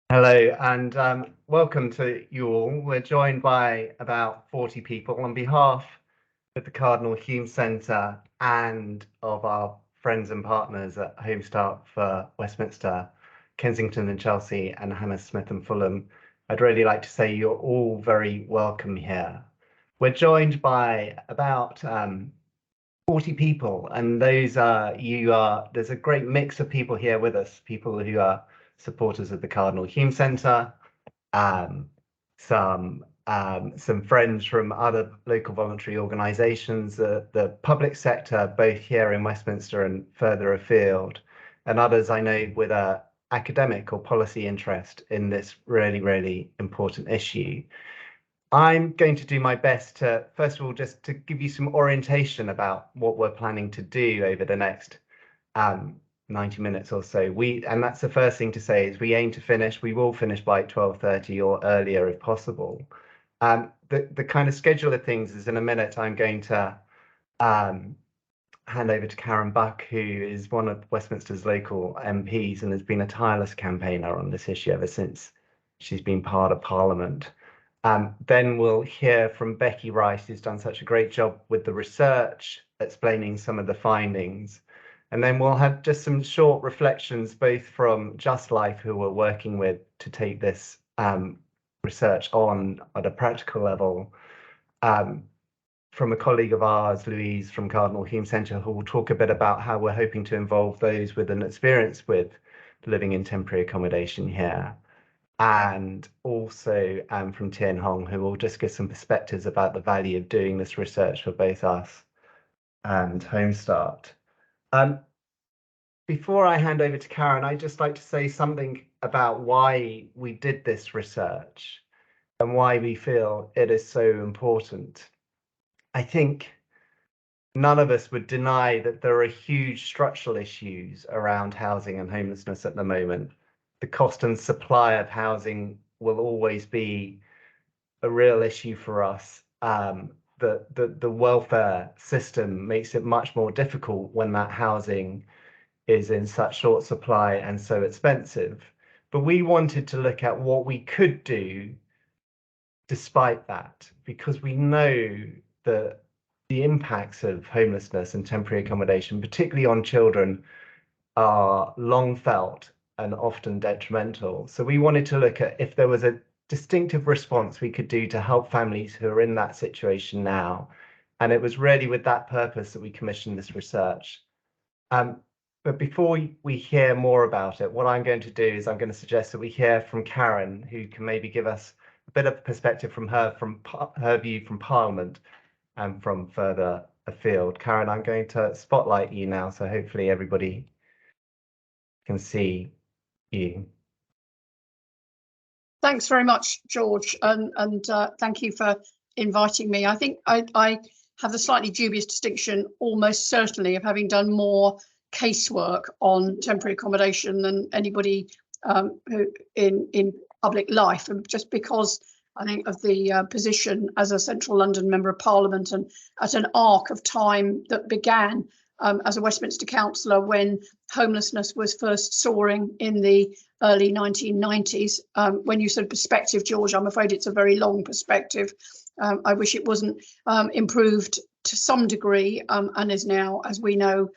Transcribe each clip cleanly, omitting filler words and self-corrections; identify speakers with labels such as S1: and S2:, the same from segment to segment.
S1: Hello and welcome to you all. We're joined by about 40 people on behalf of the Cardinal Hume Centre and of our friends and partners at Home-Start for Westminster, Kensington and Chelsea, and Hammersmith and Fulham. I'd really like to say you're all very welcome here. We're joined by about 40 people, and there's a great mix of people here with us, people who are supporters of the Cardinal Hume Centre, some friends from other local voluntary organisations, the public sector, both here in Westminster and further afield, and others I know with an academic or policy interest in this really, really important issue. I'm going to do my best to, first of all, just to give you some orientation about what we're planning to do over the next 90 minutes or so. And that's the first thing to say is we aim to finish, we will finish by 12:30 or earlier if possible. The kind of schedule of things is in a minute I'm going to hand over to Karen Buck, who is one of Westminster's local MPs and has been a tireless campaigner on this issue ever since she's been part of Parliament. Then we'll hear from Becky Rice, who's done such a great job with the research, explaining some of the findings. And then we'll have just some short reflections, both from Just Life, who we're working with to take this research on at a practical level, from a colleague of ours, Louise from Cardinal Hume Centre, who will talk a bit about how we're hoping to involve those with an experience with living in temporary accommodation here. And also from Tien Hong, who will just give some perspectives about the value of doing this research for both us and Home-Start. Before I hand over to Karen, I'd just like to say something about why we did this research and why we feel it is so important. I think none of us would deny that there are huge structural issues around housing and homelessness at the moment. The cost and supply of housing will always be a real issue for us. The welfare system makes it much more difficult when that housing is in such short supply and so expensive. But we wanted to look at what we could do despite that, because we know that the impacts of homelessness and temporary accommodation, particularly on children, are long felt and often detrimental. So we wanted to look at if there was a distinctive response we could do to help families who are in that situation now. And it was really with that purpose that we commissioned this research. But before we hear more about it, what I'm going to do is I'm going to suggest that we hear from Karen, who can maybe give us a bit of perspective from her view from Parliament and from further afield. Karen, I'm going to spotlight you now, so hopefully everybody can see you.
S2: Thanks very much, George, and thank you for inviting me. I think I have the slightly dubious distinction, almost certainly, of having done more casework on temporary accommodation than anybody who in public life, and just because I think of the position as a Central London Member of Parliament and at an arc of time that began as a Westminster councillor when homelessness was first soaring in the early 1990s. When you said perspective, George, I'm afraid it's a very long perspective. I wish it wasn't improved to some degree and is now, as we know,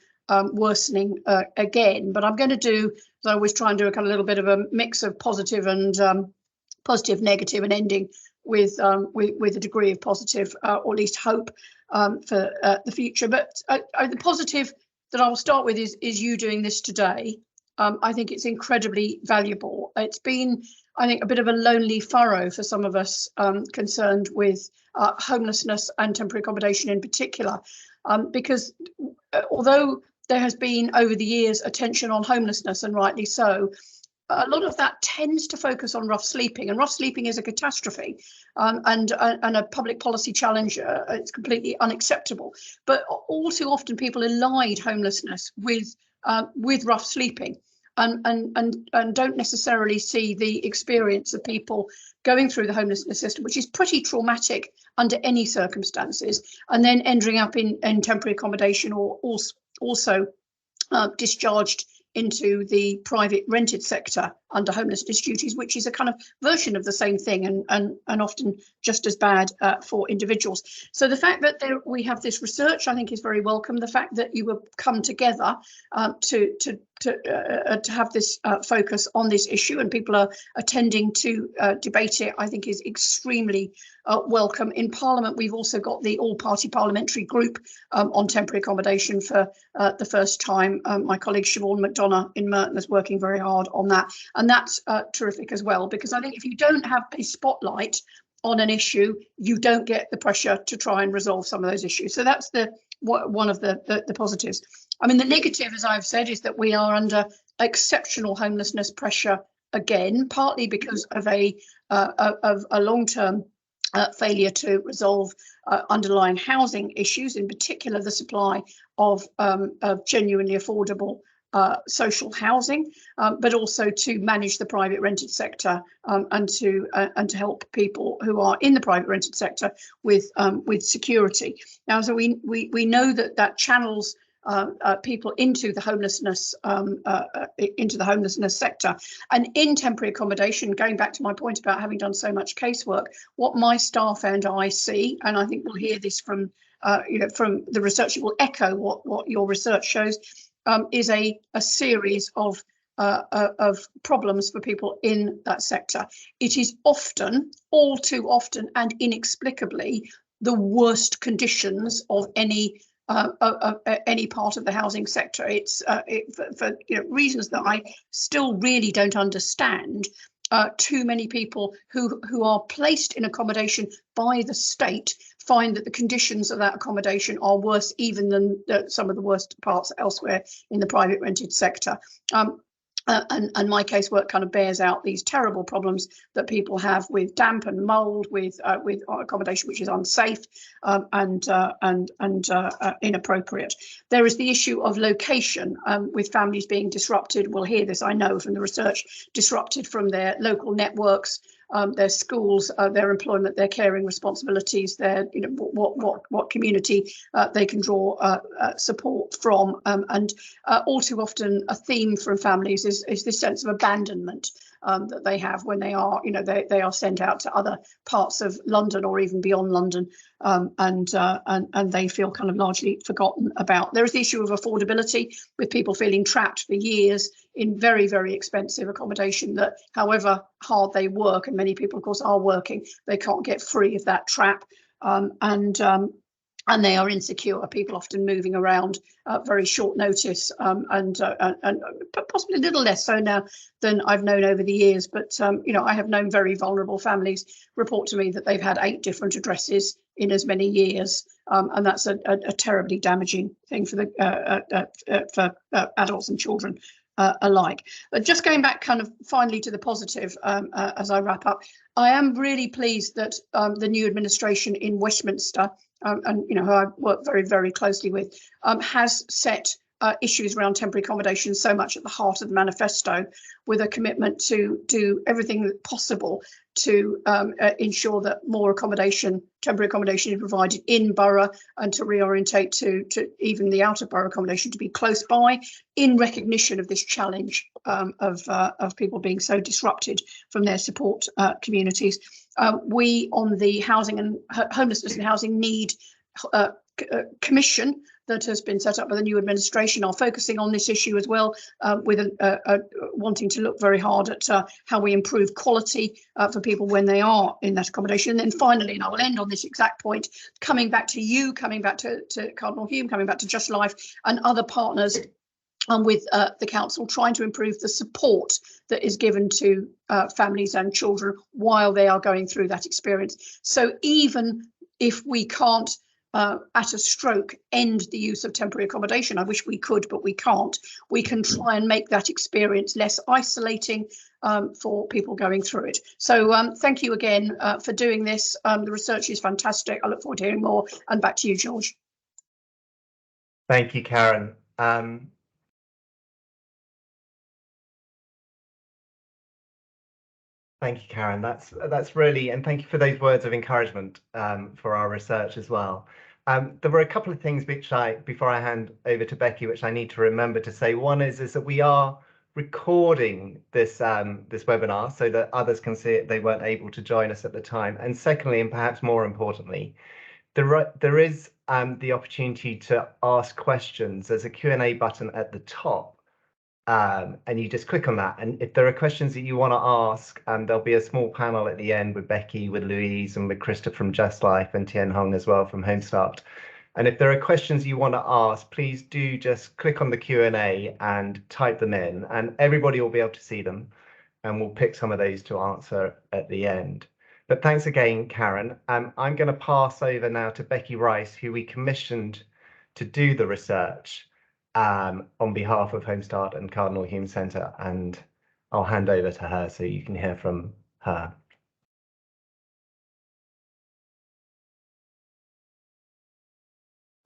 S2: worsening again. But I'm going to do, as I always try and do, a kind of little bit of a mix of positive and positive, negative, and ending with a degree of positive, or at least hope for the future. But the positive that I will start with is you doing this today. I think it's incredibly valuable. It's been, I think, a bit of a lonely furrow for some of us concerned with homelessness and temporary accommodation in particular, because although there has been over the years attention on homelessness, and rightly so, a lot of that tends to focus on rough sleeping, and rough sleeping is a catastrophe and a public policy challenger. It's completely unacceptable. But all too often people allied homelessness with rough sleeping and don't necessarily see the experience of people going through the homelessness system, which is pretty traumatic under any circumstances, and then ending up in temporary accommodation or also discharged into the private rented sector under homelessness duties, which is a kind of version of the same thing and often just as bad for individuals. So the fact that we have this research, I think, is very welcome. The fact that you have come together to have this focus on this issue and people are attending to debate it, I think is extremely welcome. In Parliament, we've also got the all-party parliamentary group on temporary accommodation for the first time. My colleague Siobhan McDonough in Merton is working very hard on that, and that's terrific as well, because I think if you don't have a spotlight on an issue, you don't get the pressure to try and resolve some of those issues. So that's one of the positives. I mean, the negative, as I've said, is that we are under exceptional homelessness pressure again, partly because of a long-term failure to resolve underlying housing issues, in particular the supply of genuinely affordable social housing, but also to manage the private rented sector and to help people who are in the private rented sector with security. Now, so we know that channels people into the homelessness sector. And in temporary accommodation, going back to my point about having done so much casework, what my staff and I see, and I think we'll hear this from from the research, it will echo what your research shows, is a series of problems for people in that sector. It is often, all too often, and inexplicably, the worst conditions of any part of the housing sector. It's for reasons that I still really don't understand. Too many people who are placed in accommodation by the state find that the conditions of that accommodation are worse even than some of the worst parts elsewhere in the private rented sector. And my casework kind of bears out these terrible problems that people have with damp and mould, with accommodation which is unsafe and inappropriate. There is the issue of location, with families being disrupted. We'll hear this, I know, from the research, disrupted from their local networks, their schools, their employment, their caring responsibilities, their what community they can draw support from, and all too often a theme from families is this sense of abandonment that they have when they are they are sent out to other parts of London or even beyond London, and they feel kind of largely forgotten about. There is the issue of affordability, with people feeling trapped for years in very, very expensive accommodation that, however hard they work, and many people of course are working, they can't get free of that trap, and they are insecure. People often moving around very short notice, and possibly a little less so now than I've known over the years. But I have known very vulnerable families report to me that they've had 8 different addresses in as many years, and that's a terribly damaging thing for the adults and children alike. But just going back kind of finally to the positive, as I wrap up, I am really pleased that the new administration in Westminster, and who I work very, very closely with, has set issues around temporary accommodation so much at the heart of the manifesto, with a commitment to do everything possible to ensure that more temporary accommodation is provided in borough, and to reorientate to even the out of borough accommodation to be close by, in recognition of this challenge of people being so disrupted from their support communities. We on the housing and homelessness and housing need commission that has been set up by the new administration are focusing on this issue as well, with wanting to look very hard at how we improve quality for people when they are in that accommodation. And then finally, and I will end on this exact point, coming back to you, coming back to Cardinal Hume, coming back to Just Life and other partners, and with the council, trying to improve the support that is given to families and children while they are going through that experience. So even if we can't at a stroke end the use of temporary accommodation, I wish we could, but we can't, we can try and make that experience less isolating for people going through it. So thank you again for doing this. The research is fantastic. I look forward to hearing more. And back to you, George.
S1: Thank you, Karen. Thank you, Karen. That's really, and thank you for those words of encouragement for our research as well. There were a couple of things which before I hand over to Becky, which I need to remember to say. One is that we are recording this this webinar so that others can see it. They weren't able to join us at the time. And secondly, and perhaps more importantly, there is the opportunity to ask questions. There's a Q&A button at the top, and you just click on that. And if there are questions that you want to ask, there'll be a small panel at the end with Becky, with Louise, and with Krista from Just Life, and Tien Hong as well from Home-Start. And if there are questions you want to ask, please do just click on the Q&A and type them in, and everybody will be able to see them, and we'll pick some of those to answer at the end. But thanks again, Karen. I'm going to pass over now to Becky Rice, who we commissioned to do the research on behalf of Home-Start and Cardinal Hume Centre, and I'll hand over to her so you can hear from her.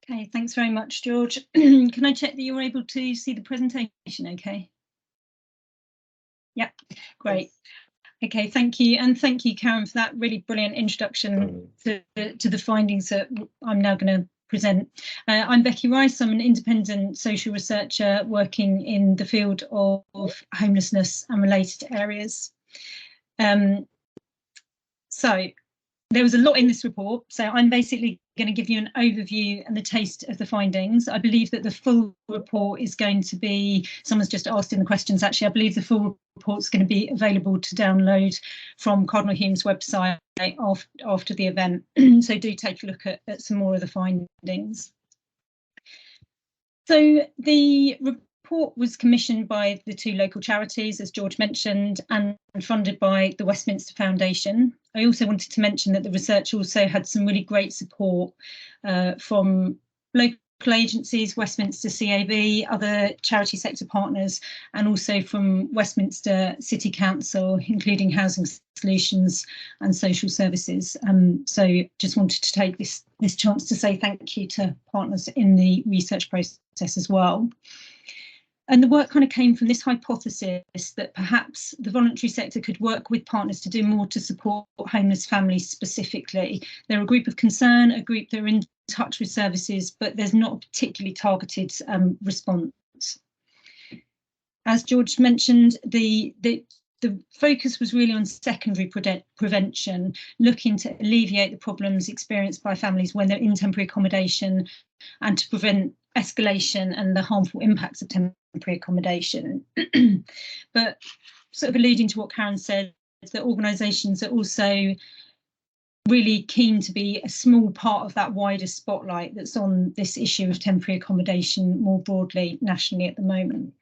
S3: Okay, thanks very much, George. Can I check that you're able to see the presentation okay? Yeah, great. Okay, thank you. And thank you, Karen, for that really brilliant introduction to the findings that I'm now going to present. I'm Becky Rice. I'm an independent social researcher working in the field of homelessness and related areas. So there was a lot in this report, so I'm basically going to give you an overview and the taste of the findings. I believe that the full report is going to be, someone's just asked in the questions actually, I believe the full report is going to be available to download from Cardinal Hume's website after the event. So do take a look at some more of the findings. So the report was commissioned by the two local charities, as George mentioned, and funded by the Westminster Foundation. I also wanted to mention that the research also had some really great support from local agencies, Westminster CAB, other charity sector partners, and also from Westminster City Council, including Housing Solutions and Social Services. So just wanted to take this chance to say thank you to partners in the research process as well. And the work kind of came from this hypothesis that perhaps the voluntary sector could work with partners to do more to support homeless families specifically. They're a group of concern, a group that are in touch with services, but there's not a particularly targeted response. As George mentioned, the focus was really on secondary prevention, looking to alleviate the problems experienced by families when they're in temporary accommodation and to prevent escalation and the harmful impacts of temporary accommodation. But sort of alluding to what Karen said, that organisations are also really keen to be a small part of that wider spotlight that's on this issue of temporary accommodation more broadly nationally at the moment.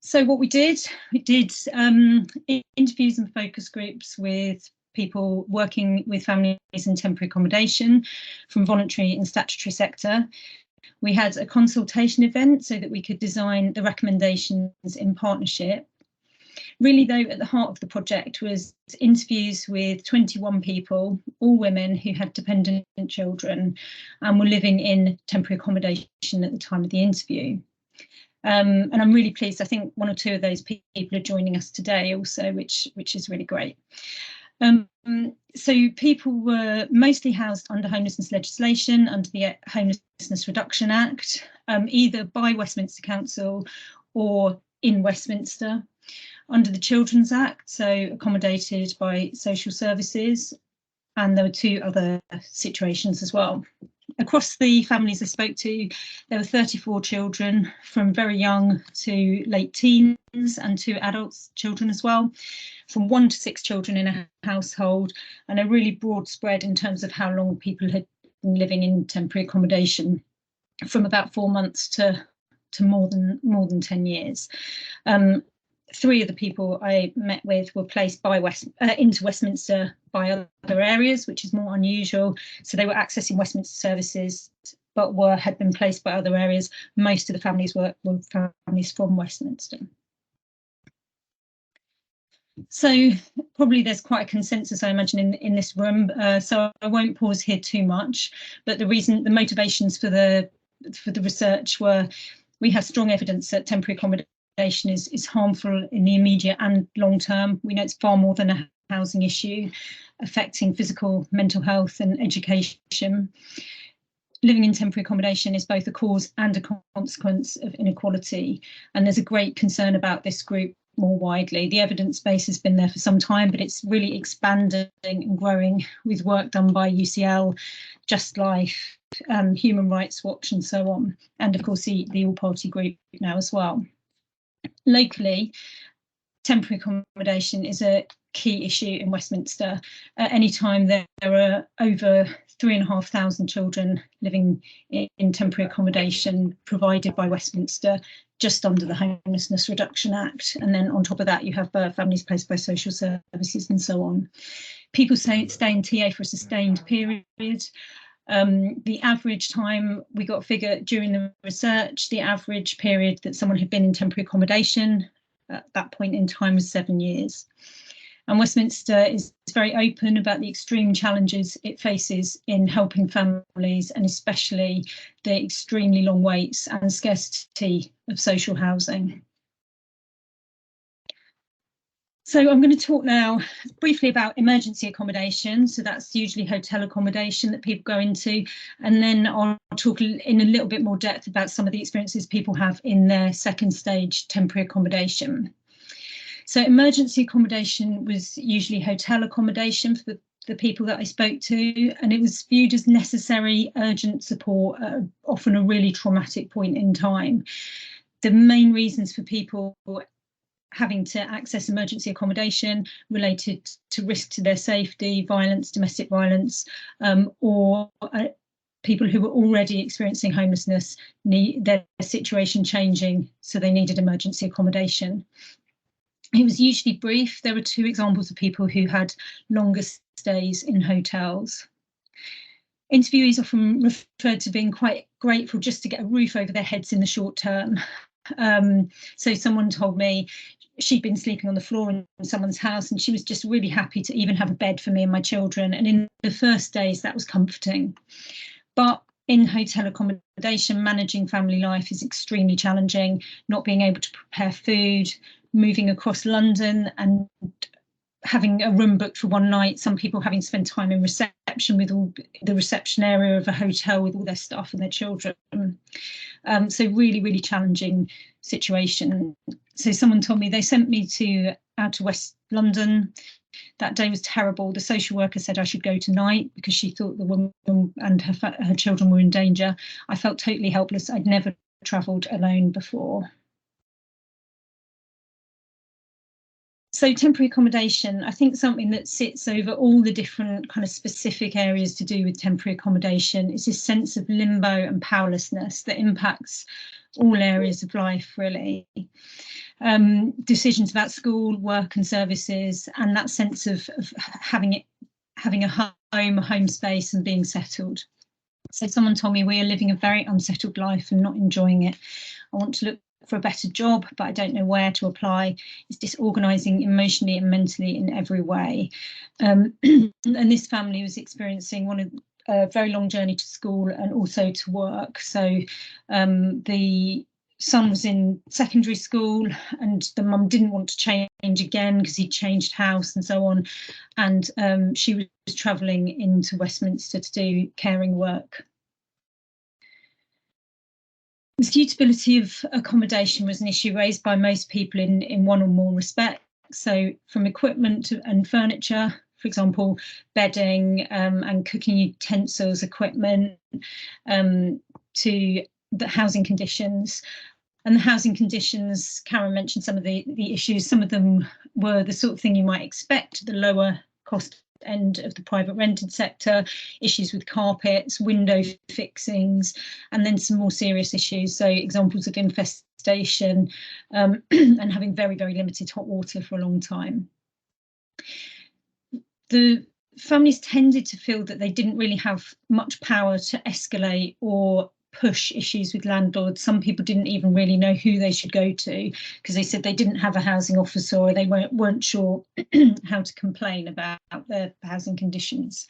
S3: So what we did interviews and focus groups with people working with families in temporary accommodation from voluntary and statutory sector. We had a consultation event so that we could design the recommendations in partnership. Really, though, at the heart of the project was interviews with 21 people, all women who had dependent children and were living in temporary accommodation at the time of the interview. And I'm really pleased. I think one or two of those people are joining us today also, which is really great. So people were mostly housed under homelessness legislation, under the Homelessness Reduction Act, either by Westminster Council or in Westminster, under the Children's Act, so accommodated by social services, and there were two other situations as well. Across the families I spoke to, there were 34 children from very young to late teens and 2 adults children as well, from 1 to 6 children in a household, and a really broad spread in terms of how long people had been living in temporary accommodation, from about 4 months to more than 10 years. 3 of the people I met with were placed by into Westminster by other areas, which is more unusual. So they were accessing Westminster services, but had been placed by other areas. Most of the families were families from Westminster. So probably there's quite a consensus, I imagine, in this room. So I won't pause here too much. But the motivations for the research were, we have strong evidence that temporary accommodation is harmful in the immediate and long term. We know it's far more than a housing issue, affecting physical, mental health and education. living in temporary accommodation is both a cause and a consequence of inequality, and there's a great concern about this group more widely. The evidence base has been there for some time, but it's really expanding and growing with work done by UCL, Just Life, Human Rights Watch and so on, and of course the all-party group now as well. Locally, temporary accommodation is a key issue in Westminster. At any time there are over 3,500 children living in temporary accommodation provided by Westminster, just under the Homelessness Reduction Act. And then on top of that, you have families placed by social services and so on. People stay in TA for a sustained period. The average time, we got a figure during the research, the average period that someone had been in temporary accommodation at that point in time was 7 years. And Westminster is very open about the extreme challenges it faces in helping families, and especially the extremely long waits and scarcity of social housing. So I'm going to talk now briefly about emergency accommodation. So that's usually hotel accommodation that people go into. And then I'll talk in a little bit more depth about some of the experiences people have in their second stage temporary accommodation. So emergency accommodation was usually hotel accommodation for the people that I spoke to, and it was viewed as necessary, urgent support at often a really traumatic point in time. The main reasons for people having to access emergency accommodation related to risk to their safety, violence, domestic violence, or people who were already experiencing homelessness, need their situation changing, so they needed emergency accommodation. It was usually brief. There were 2 examples of people who had longer stays in hotels. Interviewees often referred to being quite grateful just to get a roof over their heads in the short term. So someone told me she'd been sleeping on the floor in someone's house and she was just really happy to even have a bed for me and my children. And in the first days, that was comforting. But in hotel accommodation, managing family life is extremely challenging, not being able to prepare food, moving across London and having a room booked for one night, some people having to spend time in reception with all the reception area of a hotel with all their staff and their children. So really, really challenging situation. So someone told me they sent me out to West London. That day was terrible. The social worker said I should go tonight because she thought the woman and her children were in danger. I felt totally helpless. I'd never travelled alone before. So temporary accommodation, I think something that sits over all the different kind of specific areas to do with temporary accommodation is this sense of limbo and powerlessness that impacts all areas of life, really. Decisions about school, work and services, and that sense of having a home space and being settled. So someone told me we are living a very unsettled life and not enjoying it. I want to look for a better job, but I don't know where to apply. It's disorganising emotionally and mentally in every way. And this family was experiencing a very long journey to school and also to work. So the son was in secondary school and the mum didn't want to change again because he'd changed house and so on. And she was travelling into Westminster to do caring work. The suitability of accommodation was an issue raised by most people in one or more respects. So from equipment and furniture, for example, bedding and cooking utensils, equipment, to the housing conditions. And the housing conditions, Karen mentioned some of the issues. Some of them were the sort of thing you might expect, the lower cost end of the private rented sector, issues with carpets, window fixings, and then some more serious issues. So examples of infestation and having very, very limited hot water for a long time. The families tended to feel that they didn't really have much power to escalate or push issues with landlords. Some people didn't even really know who they should go to because they said they didn't have a housing officer or they weren't sure how to complain about their housing conditions.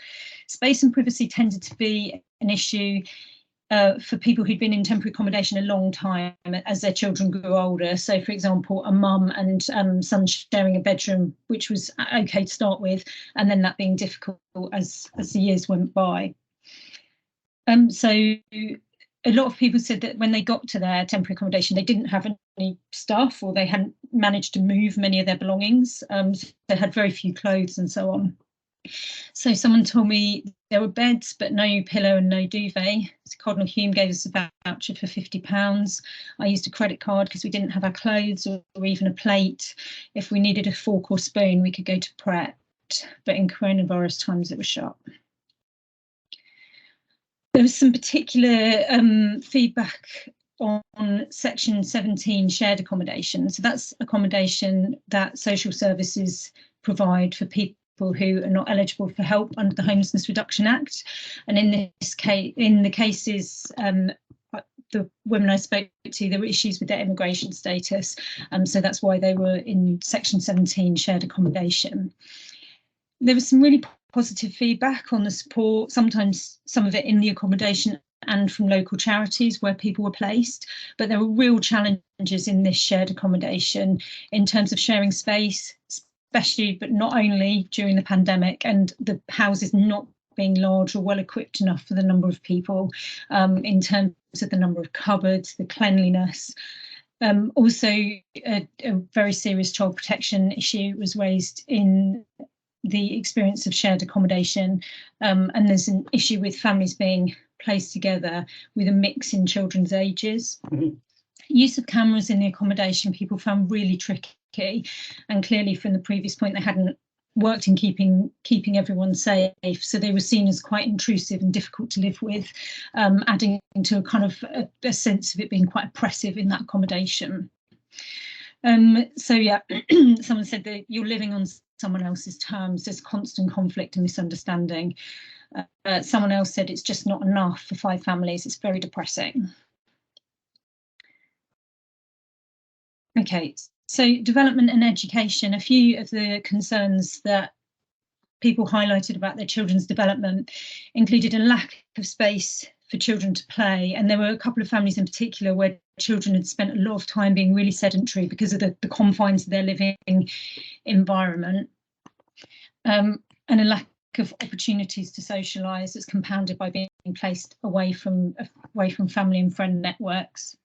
S3: Space and privacy tended to be an issue for people who'd been in temporary accommodation a long time as their children grew older. So, for example, a mum and son sharing a bedroom, which was okay to start with, and then that being difficult as the years went by. So a lot of people said that when they got to their temporary accommodation, they didn't have any stuff, or they hadn't managed to move many of their belongings. So they had very few clothes and so on. So someone told me there were beds, but no pillow and no duvet. So Cardinal Hume gave us a voucher for £50. I used a credit card because we didn't have our clothes or even a plate. If we needed a fork or spoon, we could go to Pret, but in coronavirus times it was shut. There was some particular feedback on section 17, shared accommodation. So that's accommodation that social services provide for people who are not eligible for help under the Homelessness Reduction Act. And in this case, in the cases, the women I spoke to, there were issues with their immigration status. So that's why they were in section 17, shared accommodation. There was some really positive feedback on the support, sometimes some of it in the accommodation and from local charities where people were placed. But there were real challenges in this shared accommodation in terms of sharing space, especially but not only during the pandemic, and the houses not being large or well equipped enough for the number of people, in terms of the number of cupboards, the cleanliness. Also, a very serious child protection issue was raised in the experience of shared accommodation, and there's an issue with families being placed together with a mix in children's ages. Mm-hmm. Use of cameras in the accommodation people found really tricky, and clearly from the previous point they hadn't worked in keeping everyone safe, so they were seen as quite intrusive and difficult to live with, adding to a kind of a sense of it being quite oppressive in that accommodation. So yeah, someone said that you're living on someone else's terms, there's constant conflict and misunderstanding. Someone else said it's just not enough for 5 families, it's very depressing. Okay, so development and education, a few of the concerns that people highlighted about their children's development included a lack of space for children to play, and there were a couple of families in particular where children had spent a lot of time being really sedentary because of the confines of their living environment, and a lack of opportunities to socialise that's compounded by being placed away from family and friend networks.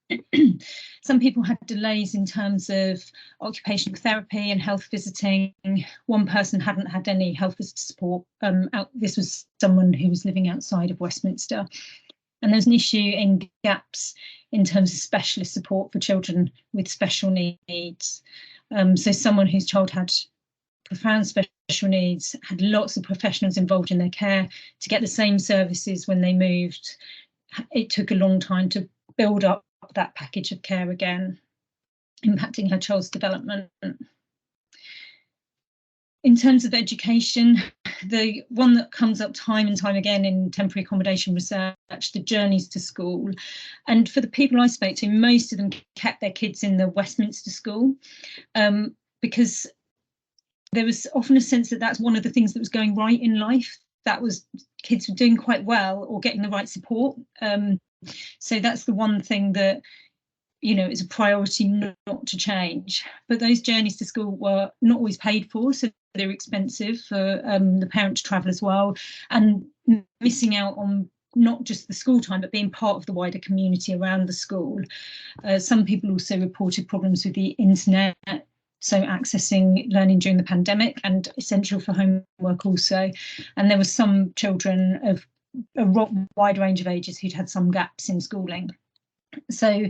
S3: Some people had delays in terms of occupational therapy and health visiting. One person hadn't had any health visitor support. This was someone who was living outside of Westminster. And there's an issue in gaps in terms of specialist support for children with special needs. So someone whose child had profound special needs had lots of professionals involved in their care. To get the same services when they moved, it took a long time to build up that package of care again, impacting her child's development. In terms of education, the one that comes up time and time again in temporary accommodation research, the journeys to school. And for the people I spoke to, most of them kept their kids in the Westminster school, because there was often a sense that that's one of the things that was going right in life. That was, kids were doing quite well or getting the right support. So that's the one thing that, you know, is a priority not to change. But those journeys to school were not always paid for, so they were expensive for the parent to travel as well, and missing out on not just the school time, but being part of the wider community around the school. Some people also reported problems with the internet, so accessing learning during the pandemic, and essential for homework also. And there were some children of a wide range of ages who'd had some gaps in schooling. So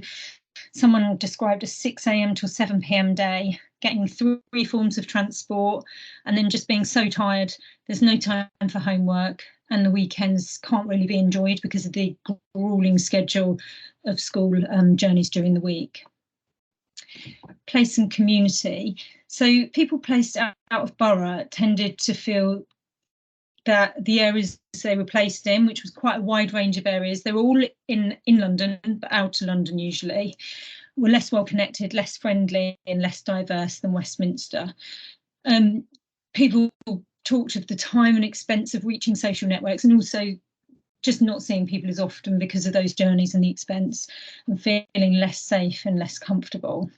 S3: someone described a 6 a.m. to 7 p.m. day, getting 3 forms of transport, and then just being so tired, there's no time for homework, and the weekends can't really be enjoyed because of the grueling schedule of school journeys during the week. Place and community. So people placed out of borough tended to feel that the areas they were placed in, which was quite a wide range of areas, they were all in London, but out of London usually, were less well connected, less friendly and less diverse than Westminster. People talked of the time and expense of reaching social networks, and also just not seeing people as often because of those journeys and the expense, and feeling less safe and less comfortable.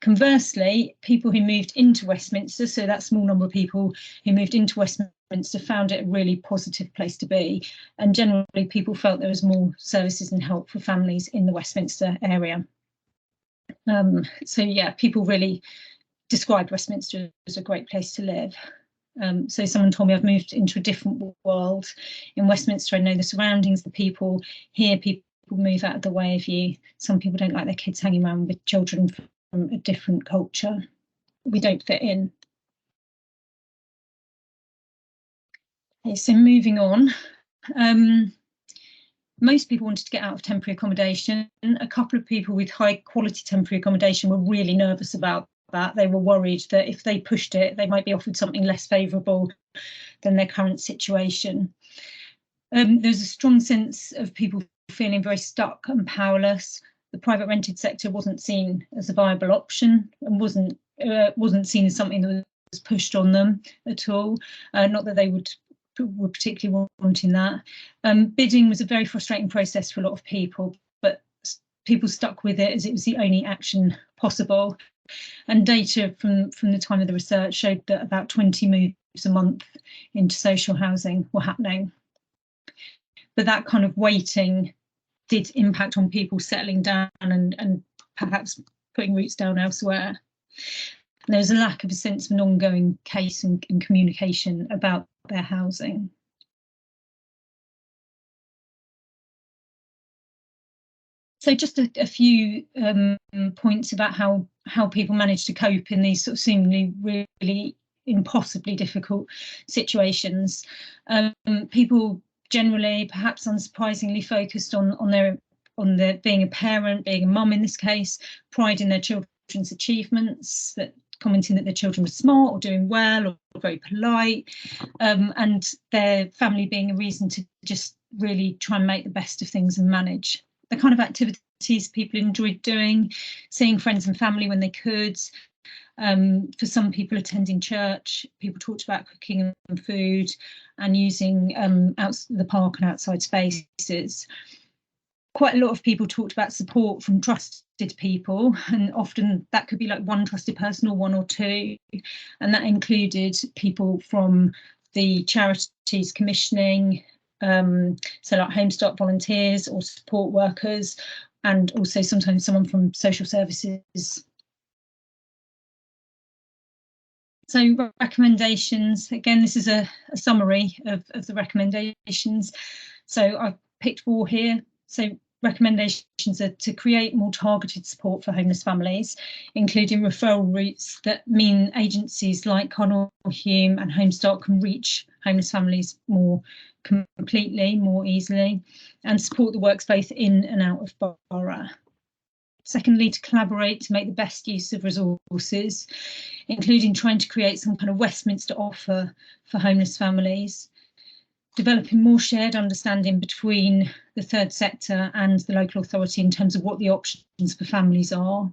S3: Conversely, people who moved into Westminster, so that small number of people who moved into Westminster, found it a really positive place to be, and generally people felt there was more services and help for families in the Westminster area. So yeah, people really described Westminster as a great place to live. So someone told me I've moved into a different world. In Westminster, I know the surroundings, the people. Here, people move out of the way of you. Some people don't like their kids hanging around with children from a different culture. We don't fit in. Okay, so moving on. Most people wanted to get out of temporary accommodation. A couple of people with high quality temporary accommodation were really nervous about that. They were worried that if they pushed it, they might be offered something less favourable than their current situation. There's a strong sense of people feeling very stuck and powerless. The private rented sector wasn't seen as a viable option and wasn't seen as something that was pushed on them at all. Not that they were particularly wanting that. Bidding was a very frustrating process for a lot of people, but people stuck with it as it was the only action possible. And data from the time of the research showed that about 20 moves a month into social housing were happening. But that kind of waiting did impact on people settling down and perhaps putting roots down elsewhere. There was a lack of a sense of an ongoing case and communication about their housing. So just a few points about how people manage to cope in these sort of seemingly really impossibly difficult situations. People generally, perhaps unsurprisingly, focused on their being a parent, being a mum in this case, pride in their children's achievements, that commenting that their children were smart or doing well or very polite, and their family being a reason to just really try and make the best of things and manage. The kind of activities people enjoyed doing, seeing friends and family when they could. For some people, attending church. People talked about cooking and food and using the park and outside spaces. Quite a lot of people talked about support from trusted people, and often that could be like one trusted person or one or two, and that included people from the charities commissioning, so like Home-Start volunteers or support workers, and also sometimes someone from social services. So recommendations, again, this is a summary of the recommendations. So I've picked 4 here. So recommendations are to create more targeted support for homeless families, including referral routes that mean agencies like Connell, Hume and Home-Start can reach homeless families more completely, more easily, and support the works both in and out of borough. Secondly, to collaborate to make the best use of resources, including trying to create some kind of Westminster offer for homeless families, developing more shared understanding between the third sector and the local authority in terms of what the options for families are,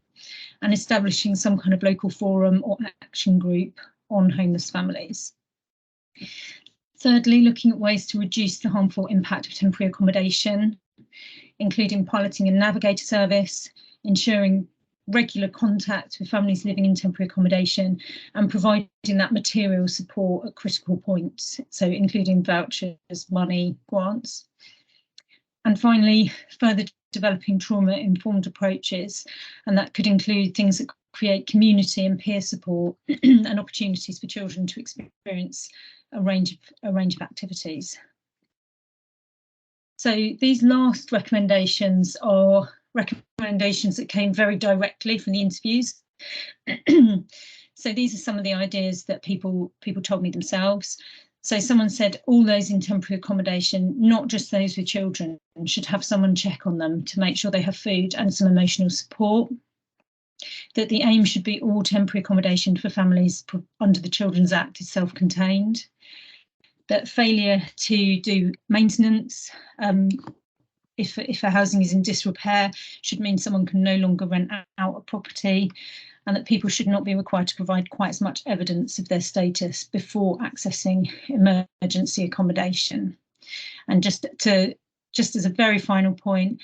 S3: and establishing some kind of local forum or action group on homeless families. Thirdly, looking at ways to reduce the harmful impact of temporary accommodation, including piloting a navigator service, ensuring regular contact with families living in temporary accommodation, and providing that material support at critical points, so including vouchers, money, grants. And finally, further developing trauma-informed approaches, and that could include things that create community and peer support and opportunities for children to experience a range of activities. So these last recommendations are recommendations that came very directly from the interviews. So these are some of the ideas that people told me themselves. So someone said all those in temporary accommodation, not just those with children, should have someone check on them to make sure they have food and some emotional support. That the aim should be all temporary accommodation for families under the Children's Act is self-contained. That failure to do maintenance, if a housing is in disrepair, should mean someone can no longer rent out a property, and that people should not be required to provide quite as much evidence of their status before accessing emergency accommodation. And just as a very final point,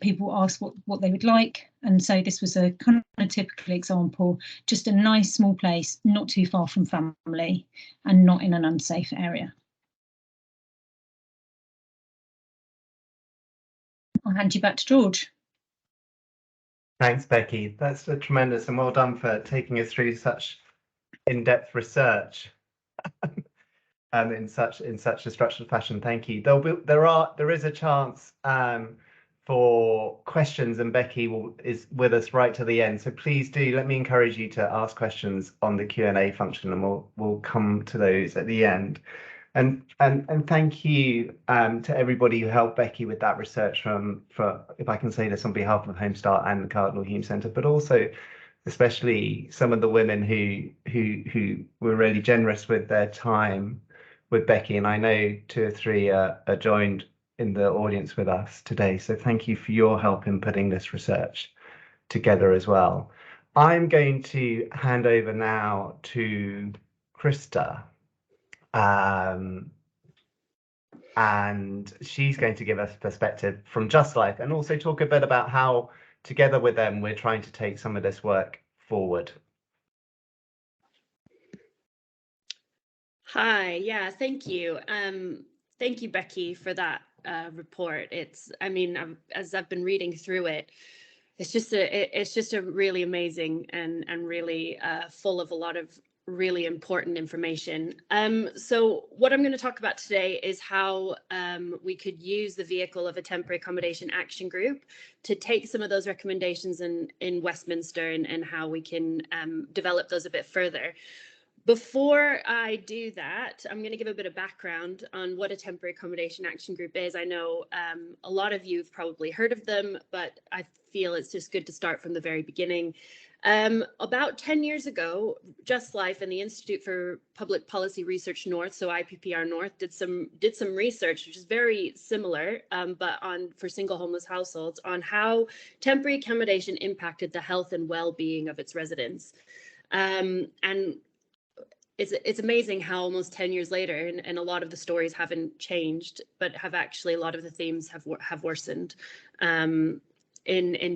S3: People asked what they would like, and so this was a kind of typical example, just a nice small place, not too far from family and not in an unsafe area. I'll hand you back to George.
S1: Thanks, Becky. That's tremendous, and well done for taking us through such in-depth research in such a structured fashion. Thank you. There is a chance for questions, and Becky is with us right to the end. So please do let me encourage you to ask questions on the Q&A function, and we'll come to those at the end. And thank you to everybody who helped Becky with that research for, if I can say this on behalf of Home-Start and the Cardinal Hume Centre, but also especially some of the women who were really generous with their time with Becky. And I know 2 or 3 are joined in the audience with us today. So thank you for your help in putting this research together as well. I'm going to hand over now to Krista. And she's going to give us perspective from Just Life and also talk a bit about how together with them we're trying to take some of this work forward.
S4: Hi, yeah, thank you. Thank you, Becky, for that report. I mean, as I've been reading through it, it's just a really amazing and really full of a lot of really important information. So what I'm going to talk about today is how we could use the vehicle of a temporary accommodation action group to take some of those recommendations in Westminster and how we can develop those a bit further. Before I do that, I'm going to give a bit of background on what a temporary accommodation action group is. I know a lot of you have probably heard of them, but I feel it's just good to start from the very beginning. About 10 years ago, Just Life and the Institute for Public Policy Research North, so IPPR North, did some research, which is very similar, but for single homeless households, on how temporary accommodation impacted the health and well-being of its residents. And it's amazing how almost 10 years later, and a lot of the stories haven't changed, but have actually a lot of the themes have worsened in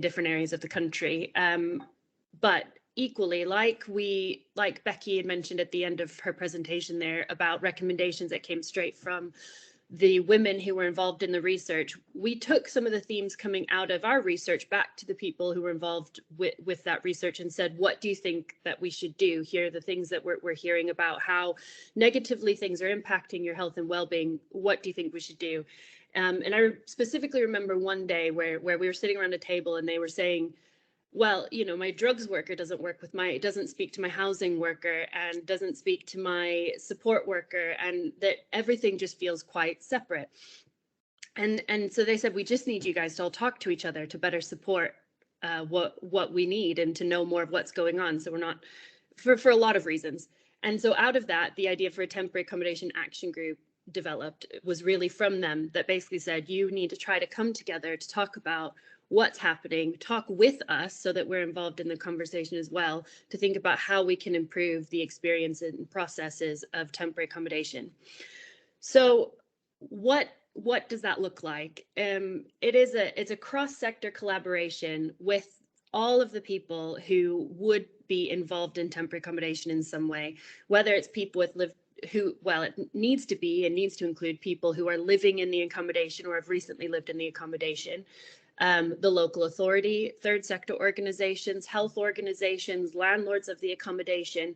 S4: different areas of the country. But equally, like Becky had mentioned at the end of her presentation there about recommendations that came straight from the women who were involved in the research, we took some of the themes coming out of our research back to the people who were involved with that research and said, what do you think that we should do? Here are the things that we're hearing about, how negatively things are impacting your health and well-being. What do you think we should do? And I specifically remember one day where we were sitting around a table and they were saying, well, you know, my drugs worker doesn't speak to my housing worker and doesn't speak to my support worker, and that everything just feels quite separate. And so they said, we just need you guys to all talk to each other to better support what we need and to know more of what's going on. So we're not, for a lot of reasons. And so out of that, the idea for a temporary accommodation action group developed. It was really from them that basically said, you need to try to come together to talk about what's happening, talk with us so that we're involved in the conversation as well, to think about how we can improve the experience and processes of temporary accommodation. So what does that look like? It's a cross-sector collaboration with all of the people who would be involved in temporary accommodation in some way, whether it's people with it needs to include people who are living in the accommodation or have recently lived in the accommodation, the local authority, third sector organizations, health organizations, landlords of the accommodation,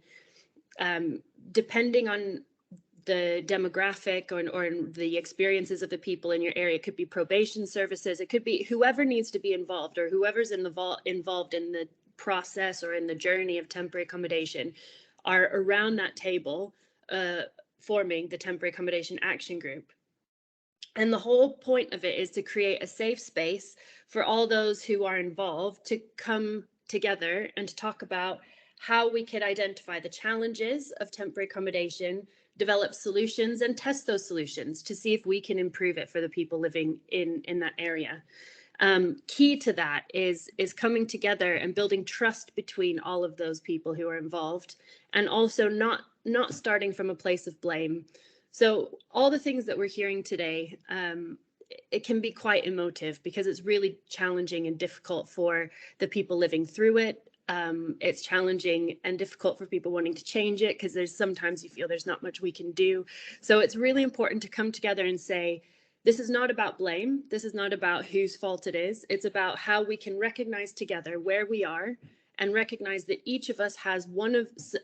S4: depending on the demographic or the experiences of the people in your area. It could be probation services, it could be whoever needs to be involved or whoever's involved in the process or in the journey of temporary accommodation are around that table, forming the temporary accommodation action group. And the whole point of it is to create a safe space for all those who are involved to come together and to talk about how we could identify the challenges of temporary accommodation, develop solutions and test those solutions to see if we can improve it for the people living in that area. Key to that is coming together and building trust between all of those people who are involved, and also not starting from a place of blame. So all the things that we're hearing today, it can be quite emotive because it's really challenging and difficult for the people living through it. It's challenging and difficult for people wanting to change it because there's sometimes you feel there's not much we can do. So it's really important to come together and say, this is not about blame. This is not about whose fault it is. It's about how we can recognize together where we are and recognize that each of us has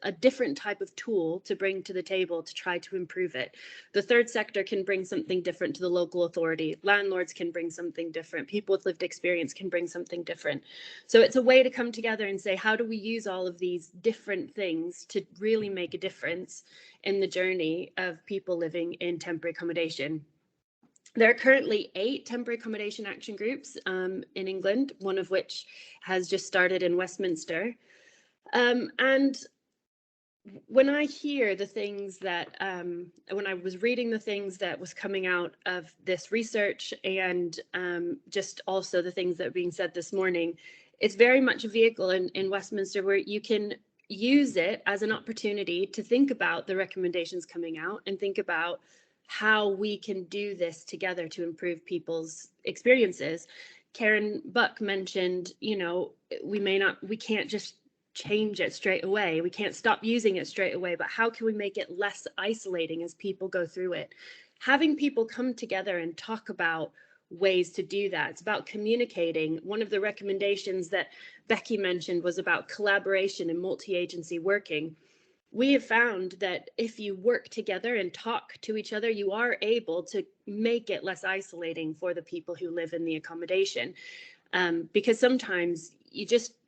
S4: a different type of tool to bring to the table to try to improve it. The third sector can bring something different to the local authority. Landlords can bring something different. People with lived experience can bring something different. So it's a way to come together and say, how do we use all of these different things to really make a difference in the journey of people living in temporary accommodation? There are currently 8 temporary accommodation action groups in England, one of which has just started in Westminster. And when I hear the things that, when I was reading the things that was coming out of this research and just also the things that are being said this morning, it's very much a vehicle in Westminster where you can use it as an opportunity to think about the recommendations coming out and think about how we can do this together to improve people's experiences. Karen Buck mentioned, you know, we can't just change it straight away. We can't stop using it straight away, but how can we make it less isolating as people go through it? Having people come together and talk about ways to do that. It's about communicating. One of the recommendations that Becky mentioned was about collaboration and multi-agency working. We have found that if you work together and talk to each other, you are able to make it less isolating for the people who live in the accommodation. Because sometimes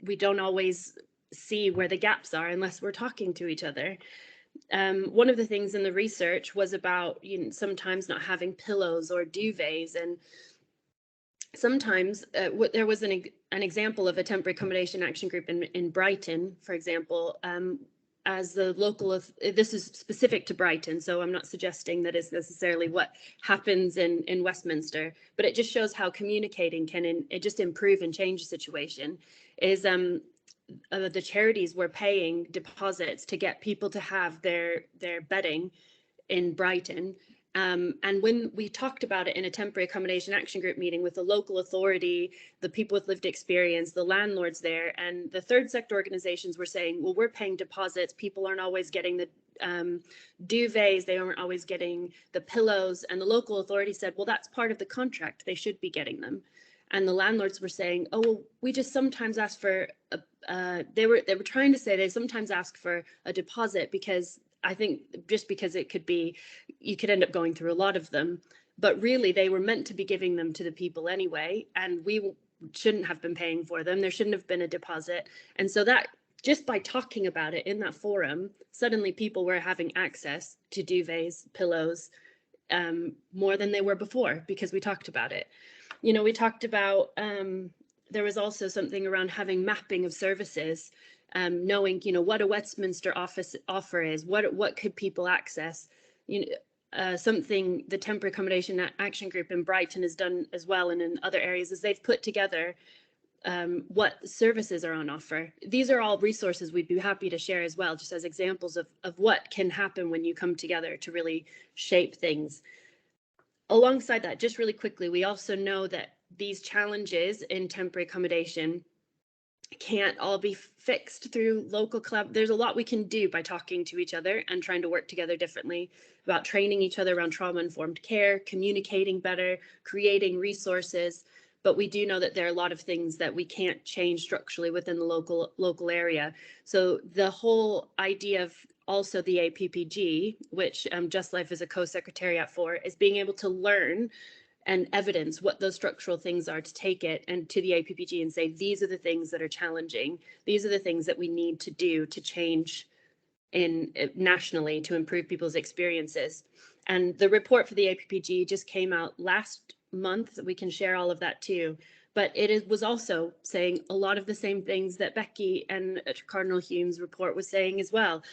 S4: we don't always see where the gaps are unless we're talking to each other. One of the things in the research was about, you know, sometimes not having pillows or duvets, and sometimes there was an example of a temporary accommodation action group in Brighton, for example. As the local, this is specific to Brighton, so I'm not suggesting that it's necessarily what happens in Westminster, but it just shows how communicating can just improve and change the situation. Is the charities were paying deposits to get people to have their bedding in Brighton. And when we talked about it in a temporary accommodation action group meeting with the local authority, the people with lived experience, the landlords there, and the third sector organizations were saying, well, we're paying deposits. People aren't always getting the duvets. They aren't always getting the pillows. And the local authority said, well, that's part of the contract. They should be getting them. And the landlords were saying, oh, well, we just sometimes ask for, they were trying to say they sometimes ask for a deposit because I think just because it could be, you could end up going through a lot of them, but really they were meant to be giving them to the people anyway, and we shouldn't have been paying for them. There shouldn't have been a deposit. And so that just by talking about it in that forum, suddenly people were having access to duvets, pillows, more than they were before because we talked about it. You know, we talked about, there was also something around having mapping of services. Knowing, you know, what a Westminster offer is, what could people access, you know, something the temporary accommodation action group in Brighton has done as well, and in other areas, is they've put together what services are on offer. These are all resources we'd be happy to share as well, just as examples of what can happen when you come together to really shape things. Alongside that, just really quickly, we also know that these challenges in temporary accommodation can't all be fixed through local collab. There's a lot we can do by talking to each other and trying to work together differently, about training each other around trauma-informed care, communicating better, creating resources. But we do know that there are a lot of things that we can't change structurally within the local area. So the whole idea of also the APPG, which Just Life is a co-secretariat for, is being able to learn and evidence what those structural things are, to take it and to the APPG and say, these are the things that are challenging. These are the things that we need to do to change nationally to improve people's experiences. And the report for the APPG just came out last month. We can share all of that too. But it was also saying a lot of the same things that Becky and Cardinal Hume's report was saying as well.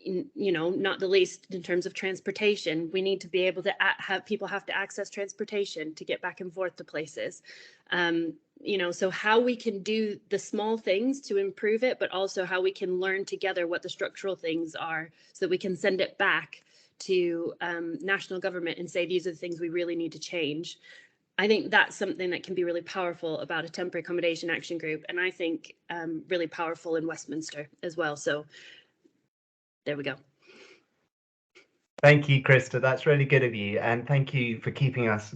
S4: You know, not the least in terms of transportation. We need to be able to have people have to access transportation to get back and forth to places. You know, so how we can do the small things to improve it, but also how we can learn together what the structural things are so that we can send it back to national government and say, these are the things we really need to change. I think that's something that can be really powerful about a temporary accommodation action group, and I think really powerful in Westminster as well. So there we go.
S1: Thank you, Krista. That's really good of you. And thank you for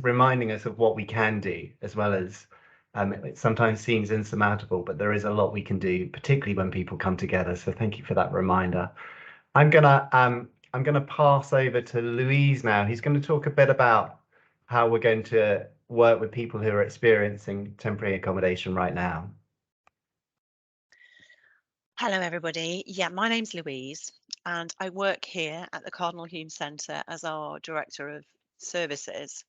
S1: reminding us of what we can do, as well as it sometimes seems insurmountable, but there is a lot we can do, particularly when people come together. So thank you for that reminder. I'm gonna pass over to Louise now. Who's going to talk a bit about how we're going to work with people who are experiencing temporary accommodation right now.
S5: Hello, everybody. Yeah, my name's Louise, and I work here at the Cardinal Hume Centre as our Director of Services.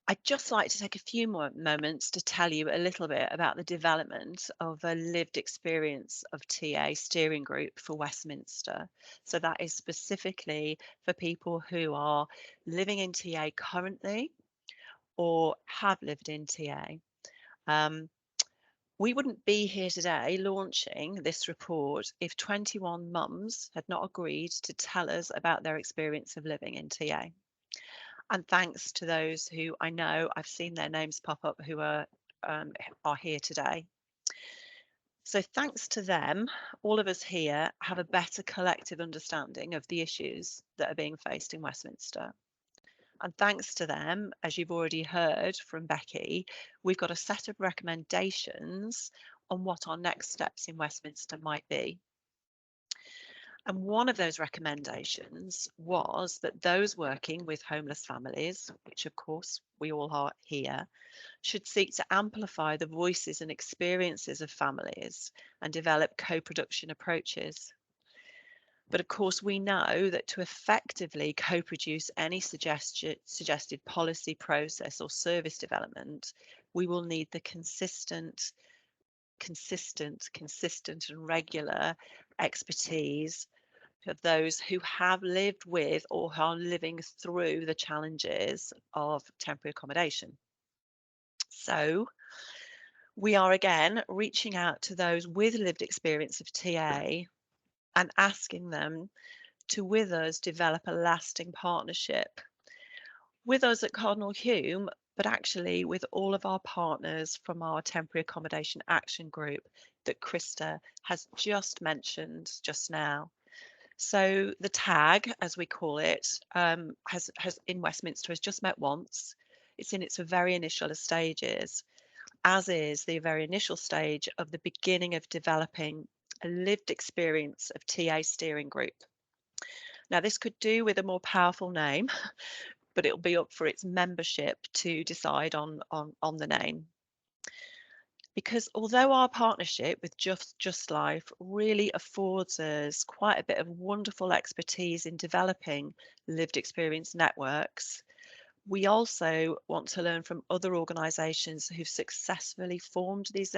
S5: I'd just like to take a few more moments to tell you a little bit about the development of a lived experience of TA steering group for Westminster. So that is specifically for people who are living in TA currently or have lived in TA. We wouldn't be here today launching this report if 21 mums had not agreed to tell us about their experience of living in TA. And thanks to those who I know, I've seen their names pop up, who are here today. So thanks to them, all of us here have a better collective understanding of the issues that are being faced in Westminster. And thanks to them, as you've already heard from Becky, we've got a set of recommendations on what our next steps in Westminster might be. And one of those recommendations was that those working with homeless families, which of course we all are here, should seek to amplify the voices and experiences of families and develop co-production approaches. But of course, we know that to effectively co-produce any suggested policy, process or service development, we will need the consistent and regular expertise of those who have lived with or are living through the challenges of temporary accommodation. So we are again reaching out to those with lived experience of TA and asking them to, with us, develop a lasting partnership with us at Cardinal Hume, but actually with all of our partners from our Temporary Accommodation Action Group that Krista has just mentioned just now. So the TAG, as we call it, has in Westminster has just met once. It's in its very initial stages, as is the very initial stage of the beginning of developing a lived experience of TA steering group. Now, this could do with a more powerful name, but it'll be up for its membership to decide on the name. Because although our partnership with Just Life really affords us quite a bit of wonderful expertise in developing lived experience networks, we also want to learn from other organisations who've successfully formed these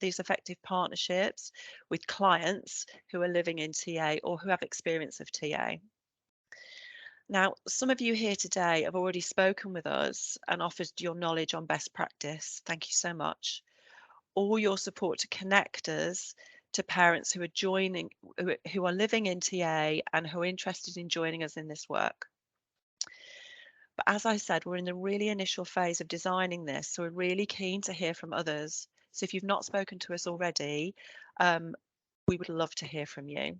S5: effective partnerships with clients who are living in TA or who have experience of TA. Now, some of you here today have already spoken with us and offered your knowledge on best practice. Thank you so much. All your support to connect us to parents who are living in TA and who are interested in joining us in this work. But as I said, we're in the really initial phase of designing this, so we're really keen to hear from others. So if you've not spoken to us already, we would love to hear from you.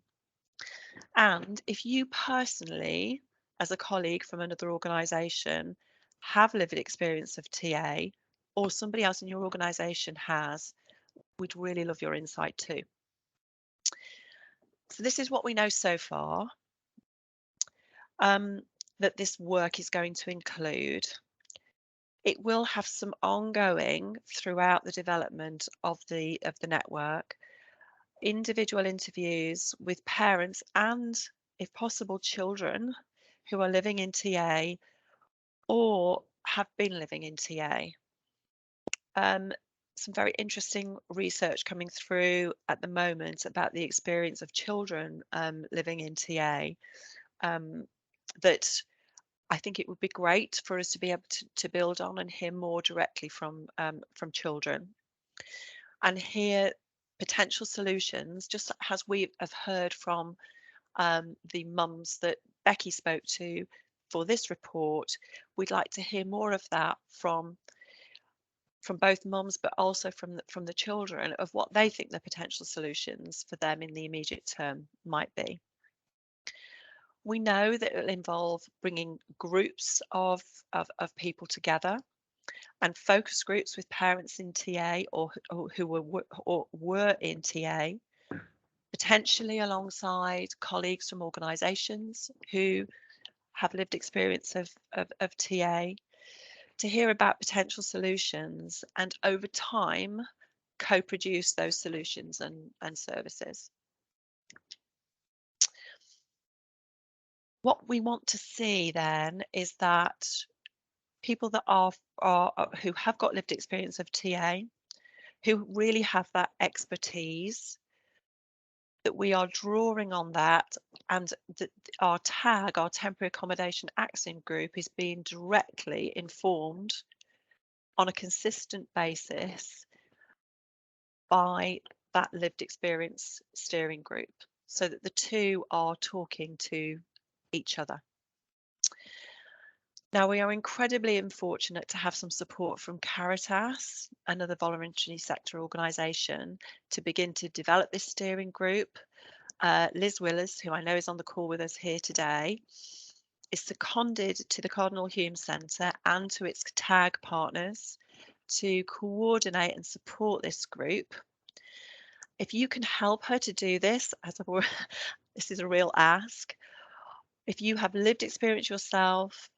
S5: And if you personally, as a colleague from another organisation, have lived experience of TA, or somebody else in your organisation has, we'd really love your insight too. So this is what we know so far. That this work is going to include. It will have some ongoing throughout the development of the network, individual interviews with parents and, if possible, children who are living in TA or have been living in TA. Some very interesting research coming through at the moment about the experience of children living in TA that I think it would be great for us to be able to build on and hear more directly from children and hear potential solutions, just as we have heard from the mums that Becky spoke to for this report, we'd like to hear more of that from both mums, but also from the children, of what they think the potential solutions for them in the immediate term might be. We know that it will involve bringing groups of people together, and focus groups with parents in TA or who were in TA, potentially alongside colleagues from organisations who have lived experience of TA, to hear about potential solutions and over time co-produce those solutions and services. What we want to see then is that people that are who have got lived experience of TA, who really have that expertise, that we are drawing on that, and that our tag, our temporary accommodation action group, is being directly informed on a consistent basis by that lived experience steering group, so that the two are talking to each other. Now, we are incredibly fortunate to have some support from Caritas, another voluntary sector organisation, to begin to develop this steering group. Liz Willis, who I know is on the call with us here today, is seconded to the Cardinal Hume Centre and to its tag partners to coordinate and support this group. If you can help her to do this, this is a real ask. If you have lived experience yourself,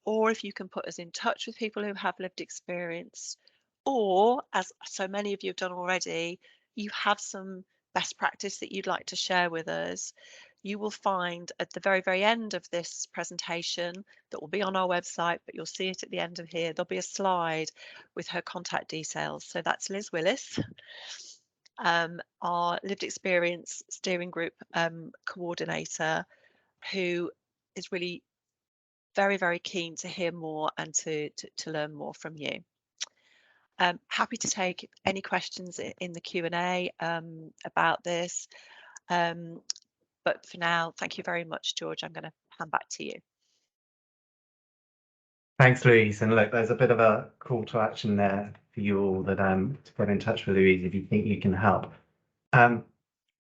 S5: or if you can put us in touch with people who have lived experience, or, as so many of you have done already, you have some best practice that you'd like to share with us, you will find at the very, very end of this presentation, that will be on our website, but you'll see it at the end of here, there'll be a slide with her contact details. So that's Liz Willis, our lived experience steering group coordinator, who is really very, very keen to hear more and to learn more from you. Happy to take any questions in the Q&A about this. But for now, thank you very much, George. I'm going to hand back to you.
S1: Thanks, Louise. And look, there's a bit of a call to action there for you all, that to get in touch with Louise if you think you can help. I'm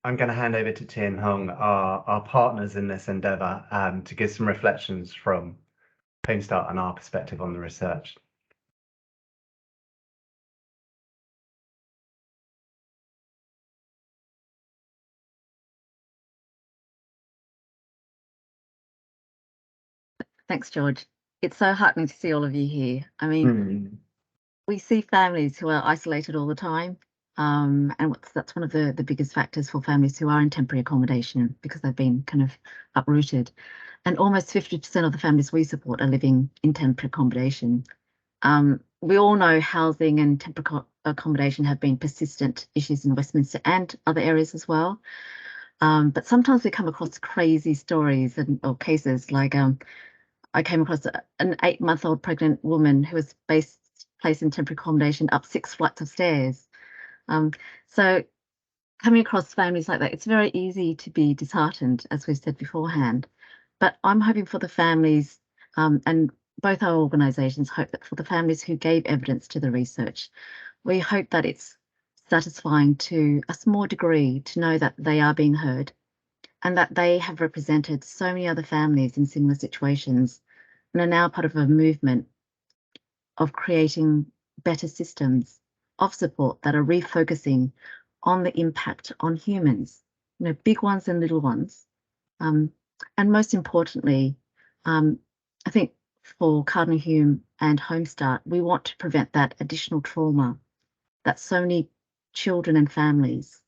S1: going to hand over to Tien Hung, our partners in this endeavour, to give some reflections from Home-Start and our perspective on the research.
S6: Thanks, George. It's so heartening to see all of you here. I mean, we see families who are isolated all the time. And that's one of the biggest factors for families who are in temporary accommodation, because they've been kind of uprooted. And almost 50% of the families we support are living in temporary accommodation. We all know housing and temporary accommodation have been persistent issues in Westminster and other areas as well. But sometimes we come across crazy stories or cases like I came across an 8-month-old pregnant woman who was placed in temporary accommodation up 6 flights of stairs. So coming across families like that, it's very easy to be disheartened, as we've said beforehand. But I'm hoping for the families, and both our organisations hope that for the families who gave evidence to the research, we hope that it's satisfying to a small degree to know that they are being heard, and that they have represented so many other families in similar situations and are now part of a movement of creating better systems of support that are refocusing on the impact on humans, big ones and little ones. And most importantly, I think for Cardinal Hume and Home-Start, we want to prevent that additional trauma that so many children and families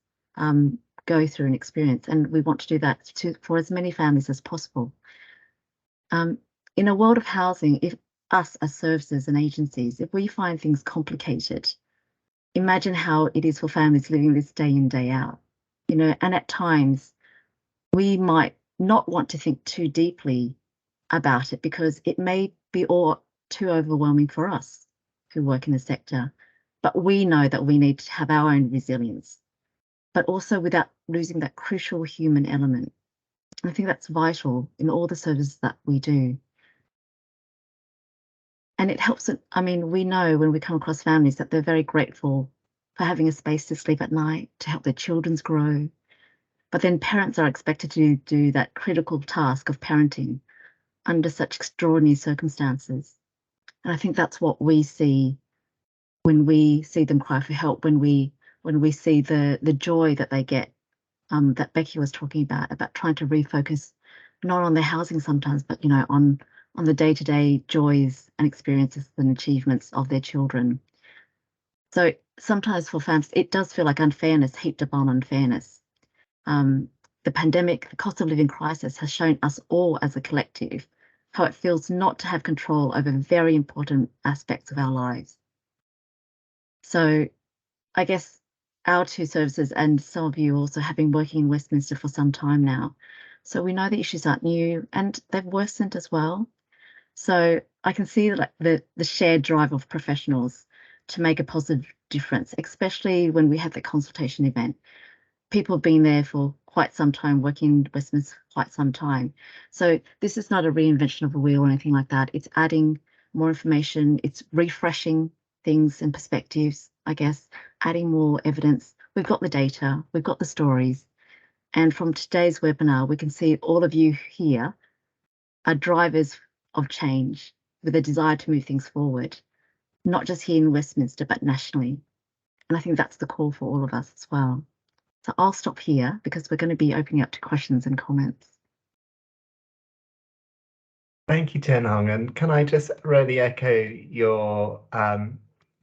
S6: go through and experience. And we want to do that for as many families as possible. In a world of housing, if us as services and agencies, if we find things complicated, imagine how it is for families living this day in, day out. And at times we might not want to think too deeply about it because it may be all too overwhelming for us who work in the sector. But we know that we need to have our own resilience, but also without losing that crucial human element. I think that's vital in all the services that we do. And it helps it, I mean, we know when we come across families that they're very grateful for having a space to sleep at night, to help their children grow. But then parents are expected to do that critical task of parenting under such extraordinary circumstances. And I think that's what we see when we see them cry for help, when we see the joy that they get, that Becky was talking about trying to refocus not on their housing sometimes, but on the day-to-day joys and experiences and achievements of their children. So sometimes for families, it does feel like unfairness heaped upon unfairness. The pandemic, the cost of living crisis has shown us all as a collective how it feels not to have control over very important aspects of our lives. So I guess our two services, and some of you also have been working in Westminster for some time now. So we know the issues aren't new and they've worsened as well. So I can see like the shared drive of professionals to make a positive difference, especially when we have the consultation event. People have been there for quite some time, working in Westminster for quite some time. So this is not a reinvention of the wheel or anything like that. It's adding more information. It's refreshing things and perspectives, I guess, adding more evidence. We've got the data, we've got the stories. And from today's webinar, we can see all of you here are drivers of change with a desire to move things forward, not just here in Westminster, but nationally. And I think that's the call for all of us as well. So I'll stop here because we're going to be opening up to questions and comments.
S1: Thank you, Chen Hong. And can I just really echo your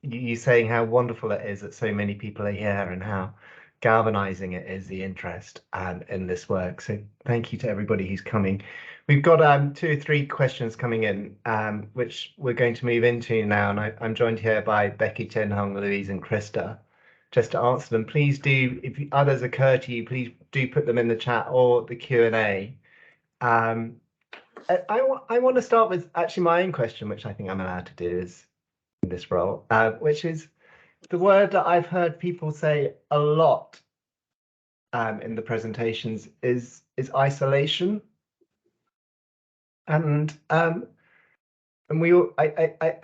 S1: you saying how wonderful it is that so many people are here and how galvanizing it is, the interest in this work. So thank you to everybody who's coming. We've got 2 or 3 questions coming in, which we're going to move into now. And I'm joined here by Becky, Chen Hong, Louise and Krista. Just to answer them, please do, if others occur to you, please do put them in the chat or the Q&A. I want to start with actually my own question, which I think I'm allowed to do is in this role, which is the word that I've heard people say a lot in the presentations is isolation. And I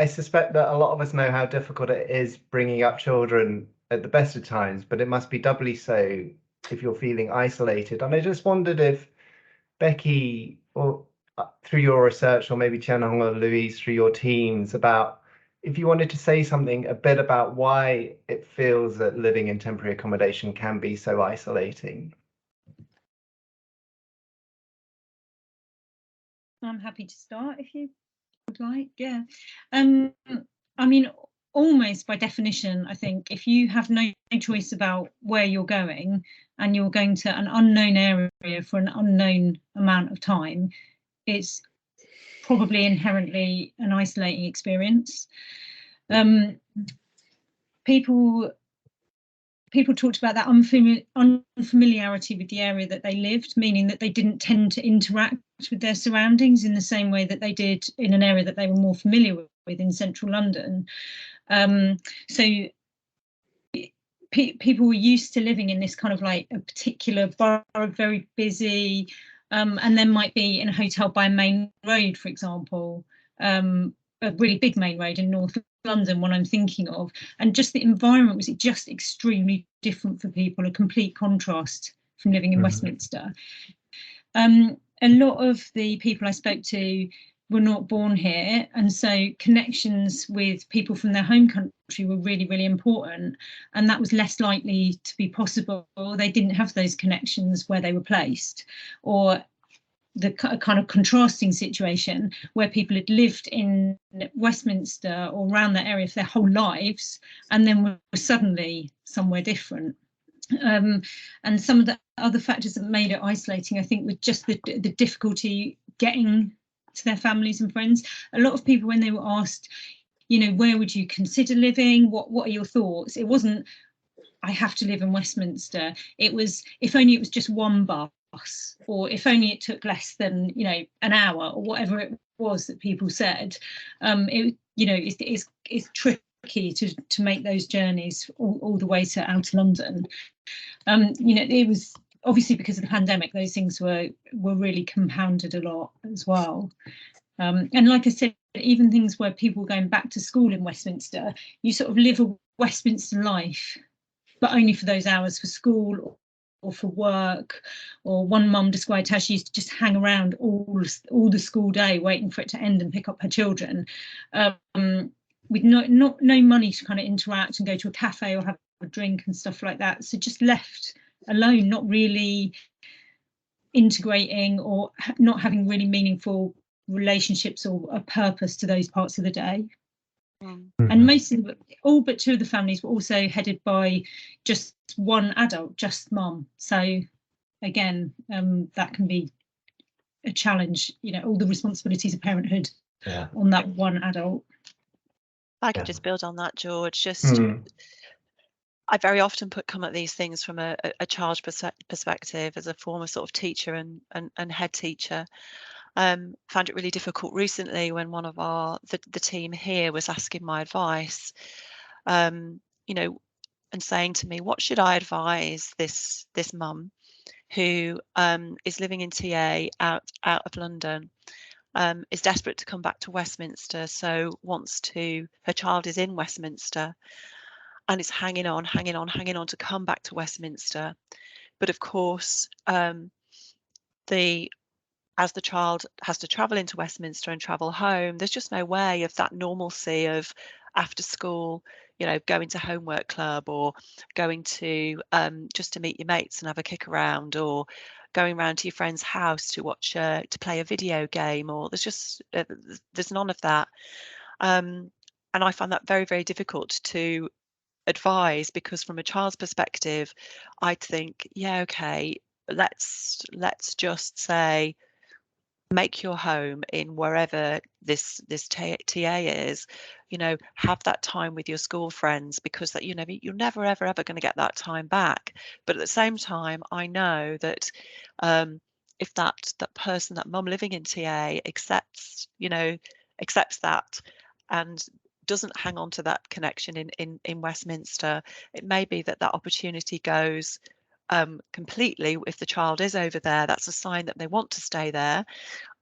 S1: suspect that a lot of us know how difficult it is bringing up children at the best of times, but it must be doubly so if you're feeling isolated. And I just wondered if Becky, or through your research, or maybe Chen Hong or Louise through your teams, about if you wanted to say something a bit about why it feels that living in temporary accommodation can be so isolating.
S3: I'm happy to start if you would like. Yeah. I mean, almost by definition, I think if you have no choice about where you're going and you're going to an unknown area for an unknown amount of time, it's probably inherently an isolating experience. People talked about that unfamiliarity with the area that they lived, meaning that they didn't tend to interact with their surroundings in the same way that they did in an area that they were more familiar with in central London. So people were used to living in this kind of like a particular borough, very busy, and then might be in a hotel by a main road, for example, a really big main road in North London, one I'm thinking of, and just the environment was just extremely different for people, a complete contrast from living in Westminster. A lot of the people I spoke to were not born here, and so connections with people from their home country were really, really important, and that was less likely to be possible. They didn't have those connections where they were placed, or the kind of contrasting situation where people had lived in Westminster or around that area for their whole lives and then were suddenly somewhere different. And some of the other factors that made it isolating, I think, were just the difficulty getting to their families and friends. A lot of people, when they were asked, you know, where would you consider living? What are your thoughts? It wasn't, I have to live in Westminster. It was, if only it was just one bus, or if only it took less than, you know, an hour, or whatever it was that people said. It, you know, it's tricky to make those journeys all the way to outer London. You know, it was obviously because of the pandemic, those things were really compounded a lot as well. And like I said, even things where people going back to school in Westminster, you sort of live a Westminster life, but only for those hours for school or for work. Or one mum described how she used to just hang around all the school day waiting for it to end and pick up her children, with no money to kind of interact and go to a cafe or have a drink and stuff like that. So just left alone, not really integrating or not having really meaningful relationships or a purpose to those parts of the day. And most of all but two of the families were also headed by just one adult, just mum. So again, that can be a challenge, you know, all the responsibilities of parenthood on that one adult.
S5: I could just build on that, George. Just I very often come at these things from a child's perspective as a former sort of teacher and head teacher. Found it really difficult recently when one of the team here was asking my advice, you know, and saying to me, what should I advise this mum who is living in TA out of London, is desperate to come back to Westminster, so her child is in Westminster and is hanging on to come back to Westminster. But of course, as the child has to travel into Westminster and travel home, there's just no way of that normalcy of after school, you know, going to homework club or going to just to meet your mates and have a kick around, or going around to your friend's house to watch to play a video game, or there's none of that. And I find that very, very difficult to advise, because from a child's perspective, I'd think, yeah, okay, let's just say, make your home in wherever this TA is, you know, have that time with your school friends, because that, you know, you're never ever going to get that time back. But at the same time, I know that if that person, that mum living in TA accepts that and doesn't hang on to that connection in Westminster, it may be that opportunity goes completely. If the child is over there, that's a sign that they want to stay there.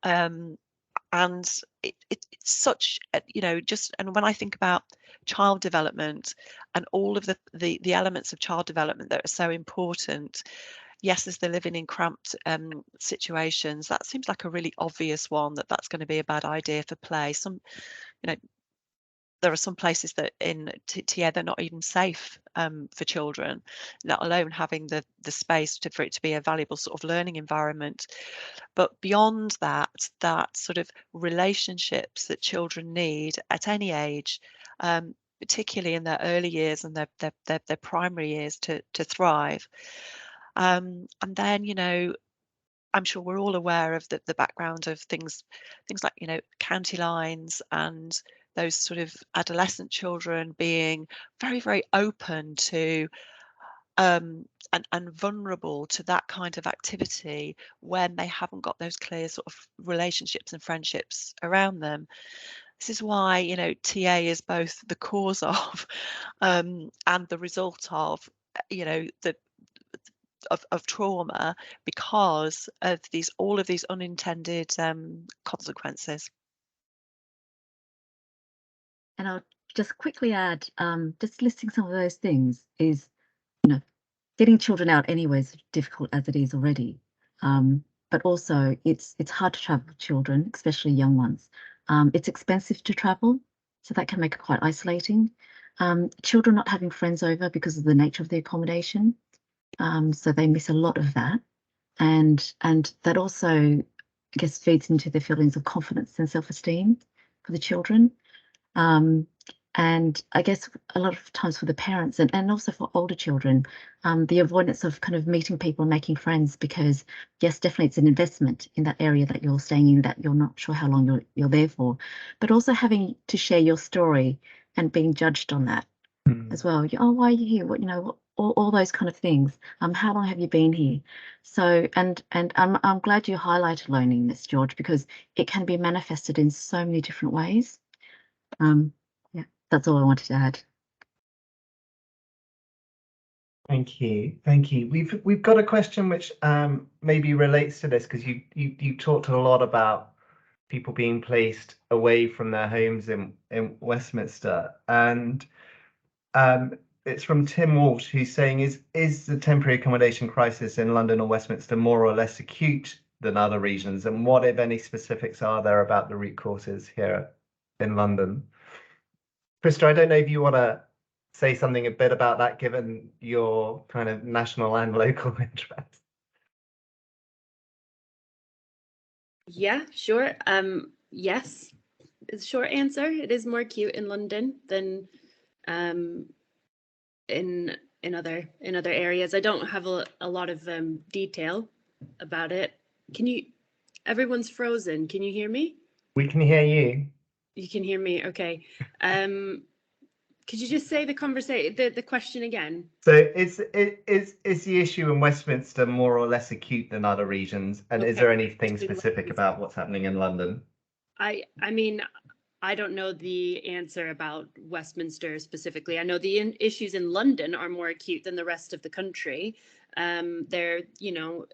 S5: And it's such, you know, and when I think about child development and all of the elements of child development that are so important, yes, as they're living in cramped situations, that seems like a really obvious one, that's going to be a bad idea for play. You know, there are some places that in TA they're not even safe for children, let alone having the space for it to be a valuable sort of learning environment. But beyond that sort of relationships that children need at any age, particularly in their early years and their primary years to thrive. And then, you know, I'm sure we're all aware of the background of things like, you know, county lines and those sort of adolescent children being very, very open to and vulnerable to that kind of activity when they haven't got those clear sort of relationships and friendships around them. This is why, you know, TA is both the cause of and the result of, you know, of trauma, because of all of these unintended consequences.
S6: And I'll just quickly add, just listing some of those things is, you know, getting children out anyway is difficult as it is already. But also it's hard to travel with children, especially young ones. It's expensive to travel, so that can make it quite isolating. Children not having friends over because of the nature of the accommodation, so they miss a lot of that. And that also, I guess, feeds into the feelings of confidence and self-esteem for the children. And I guess a lot of times for the parents and also for older children, the avoidance of kind of meeting people and making friends, because yes, definitely it's an investment in that area that you're staying in, that you're not sure how long you're there for, but also having to share your story and being judged on that as well. Oh, why are you here? What, you know, all those kind of things. How long have you been here? So, and I'm glad you highlighted loneliness, George, because it can be manifested in so many different ways. Yeah, that's all I wanted to add.
S1: Thank you, thank you. We've got a question which maybe relates to this, because you talked a lot about people being placed away from their homes in Westminster, and it's from Tim Walsh, who's saying, is the temporary accommodation crisis in London or Westminster more or less acute than other regions, and what, if any, specifics are there about the root causes here in London? Krista, I don't know if you want to say something a bit about that, given your kind of national and local interest.
S4: Yeah, sure. Yes, is the short answer. It is more acute in London than in other areas. I don't have a lot of detail about it. Can you? Everyone's frozen. Can you hear me?
S1: We can hear you.
S4: You can hear me. Okay. Could you just say the question again?
S1: So is the issue in Westminster more or less acute than other regions? And is there anything specific about what's happening in London?
S4: I mean, I don't know the answer about Westminster specifically. I know the issues in London are more acute than the rest of the country. They're, you know,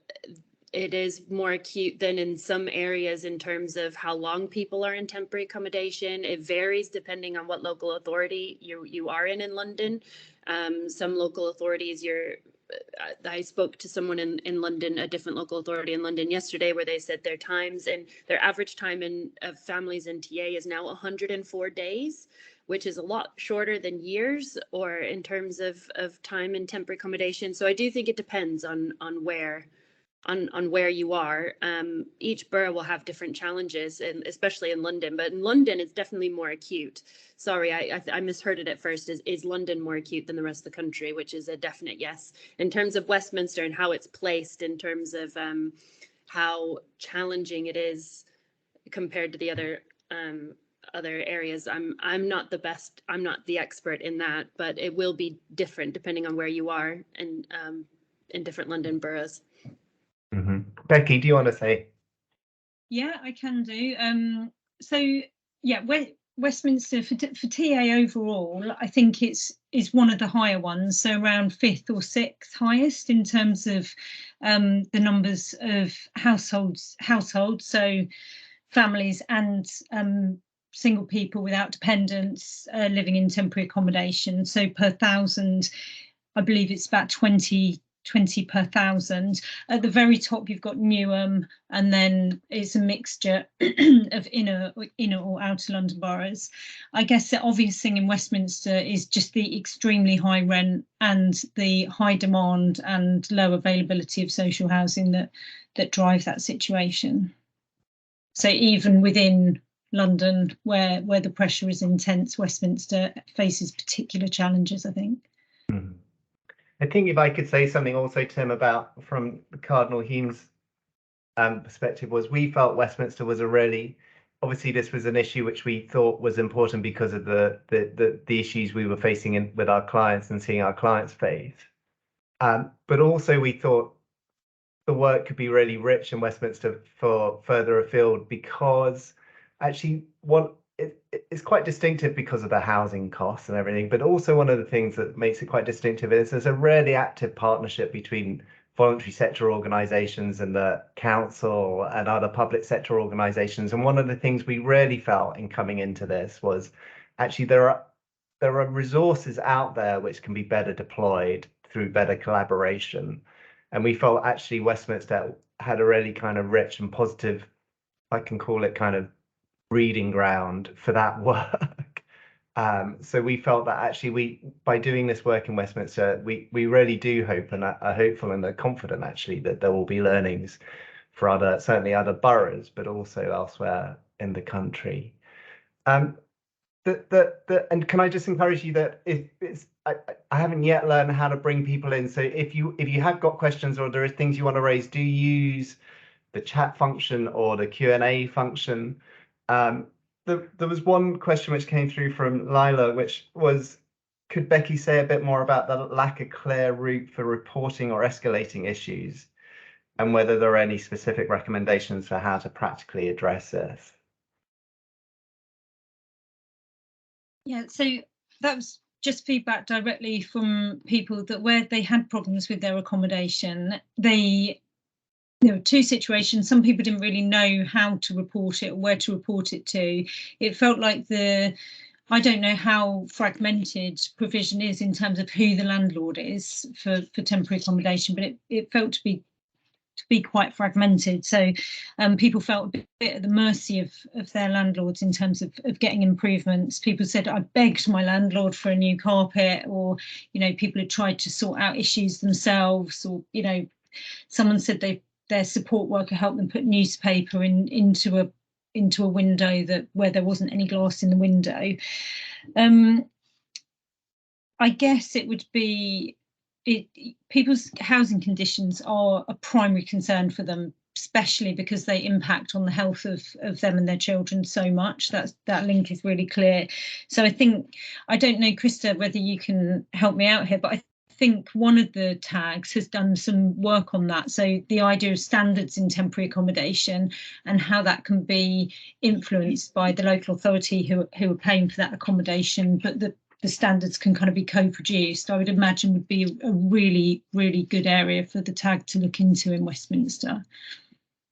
S4: it is more acute than in some areas in terms of how long people are in temporary accommodation. It varies depending on what local authority you are in London. Some local authorities, I spoke to someone in London, a different local authority in London yesterday, where they said their times and their average time of families in TA is now 104 days, which is a lot shorter than years or in terms of time in temporary accommodation. So I do think it depends on where you are. Each borough will have different challenges, and especially in London, but in London it's definitely more acute. Sorry, I misheard it at first. Is London more acute than the rest of the country, which is a definite yes. In terms of Westminster and how it's placed in terms of how challenging it is compared to the other areas, I'm not the expert in that, but it will be different depending on where you are and in different London boroughs.
S1: Mm-hmm. Becky, do you want to say?
S3: Yeah, I can do. So yeah, Westminster for TA overall, I think is one of the higher ones, so around 5th or 6th highest in terms of the numbers of households, so families and single people without dependents living in temporary accommodation. So per 1,000, I believe it's about 20 per 1,000. At the very top, you've got Newham, and then it's a mixture of inner or outer London boroughs. I guess the obvious thing in Westminster is just the extremely high rent and the high demand and low availability of social housing that drive that situation. So even within London, where the pressure is intense, Westminster faces particular challenges, I think.
S1: Mm-hmm. I think if I could say something also, Tim, about from Cardinal Hume's perspective, was we felt Westminster was obviously this was an issue which we thought was important because of the issues we were facing with our clients and seeing our clients face. But also we thought the work could be really rich in Westminster for further afield, because actually it's quite distinctive because of the housing costs and everything, but also one of the things that makes it quite distinctive is there's a really active partnership between voluntary sector organisations and the council and other public sector organisations. And one of the things we really felt in coming into this was actually there are resources out there which can be better deployed through better collaboration. And we felt actually Westminster had a really kind of rich and positive, I can call it kind of breeding ground for that work. So we felt that actually by doing this work in Westminster, we really do hope and are hopeful and are confident actually that there will be learnings for certainly other boroughs, but also elsewhere in the country. And can I just encourage you that I haven't yet learned how to bring people in. So if you have got questions or there are things you want to raise, do use the chat function or the Q&A function. There was one question which came through from Lila, which was, could Becky say a bit more about the lack of clear route for reporting or escalating issues, and whether there are any specific recommendations for how to practically address this?
S3: Yeah, so that was just feedback directly from people that where they had problems with their accommodation, there were two situations. Some people didn't really know how to report it or where to report it to. It felt like I don't know how fragmented provision is in terms of who the landlord is for temporary accommodation, but it felt to be quite fragmented. So people felt a bit at the mercy of their landlords in terms of getting improvements. People said, I begged my landlord for a new carpet, or, you know, people had tried to sort out issues themselves, or, you know, someone said their support worker helped them put newspaper into a window where there wasn't any glass in the window. I guess it would be people's housing conditions are a primary concern for them, especially because they impact on the health of them and their children so much. That link is really clear. So I don't know, Krista, whether you can help me out here, but I think one of the tags has done some work on that. So the idea of standards in temporary accommodation and how that can be influenced by the local authority who are paying for that accommodation, but the standards can kind of be co-produced, I would imagine would be a really, really good area for the tag to look into in Westminster.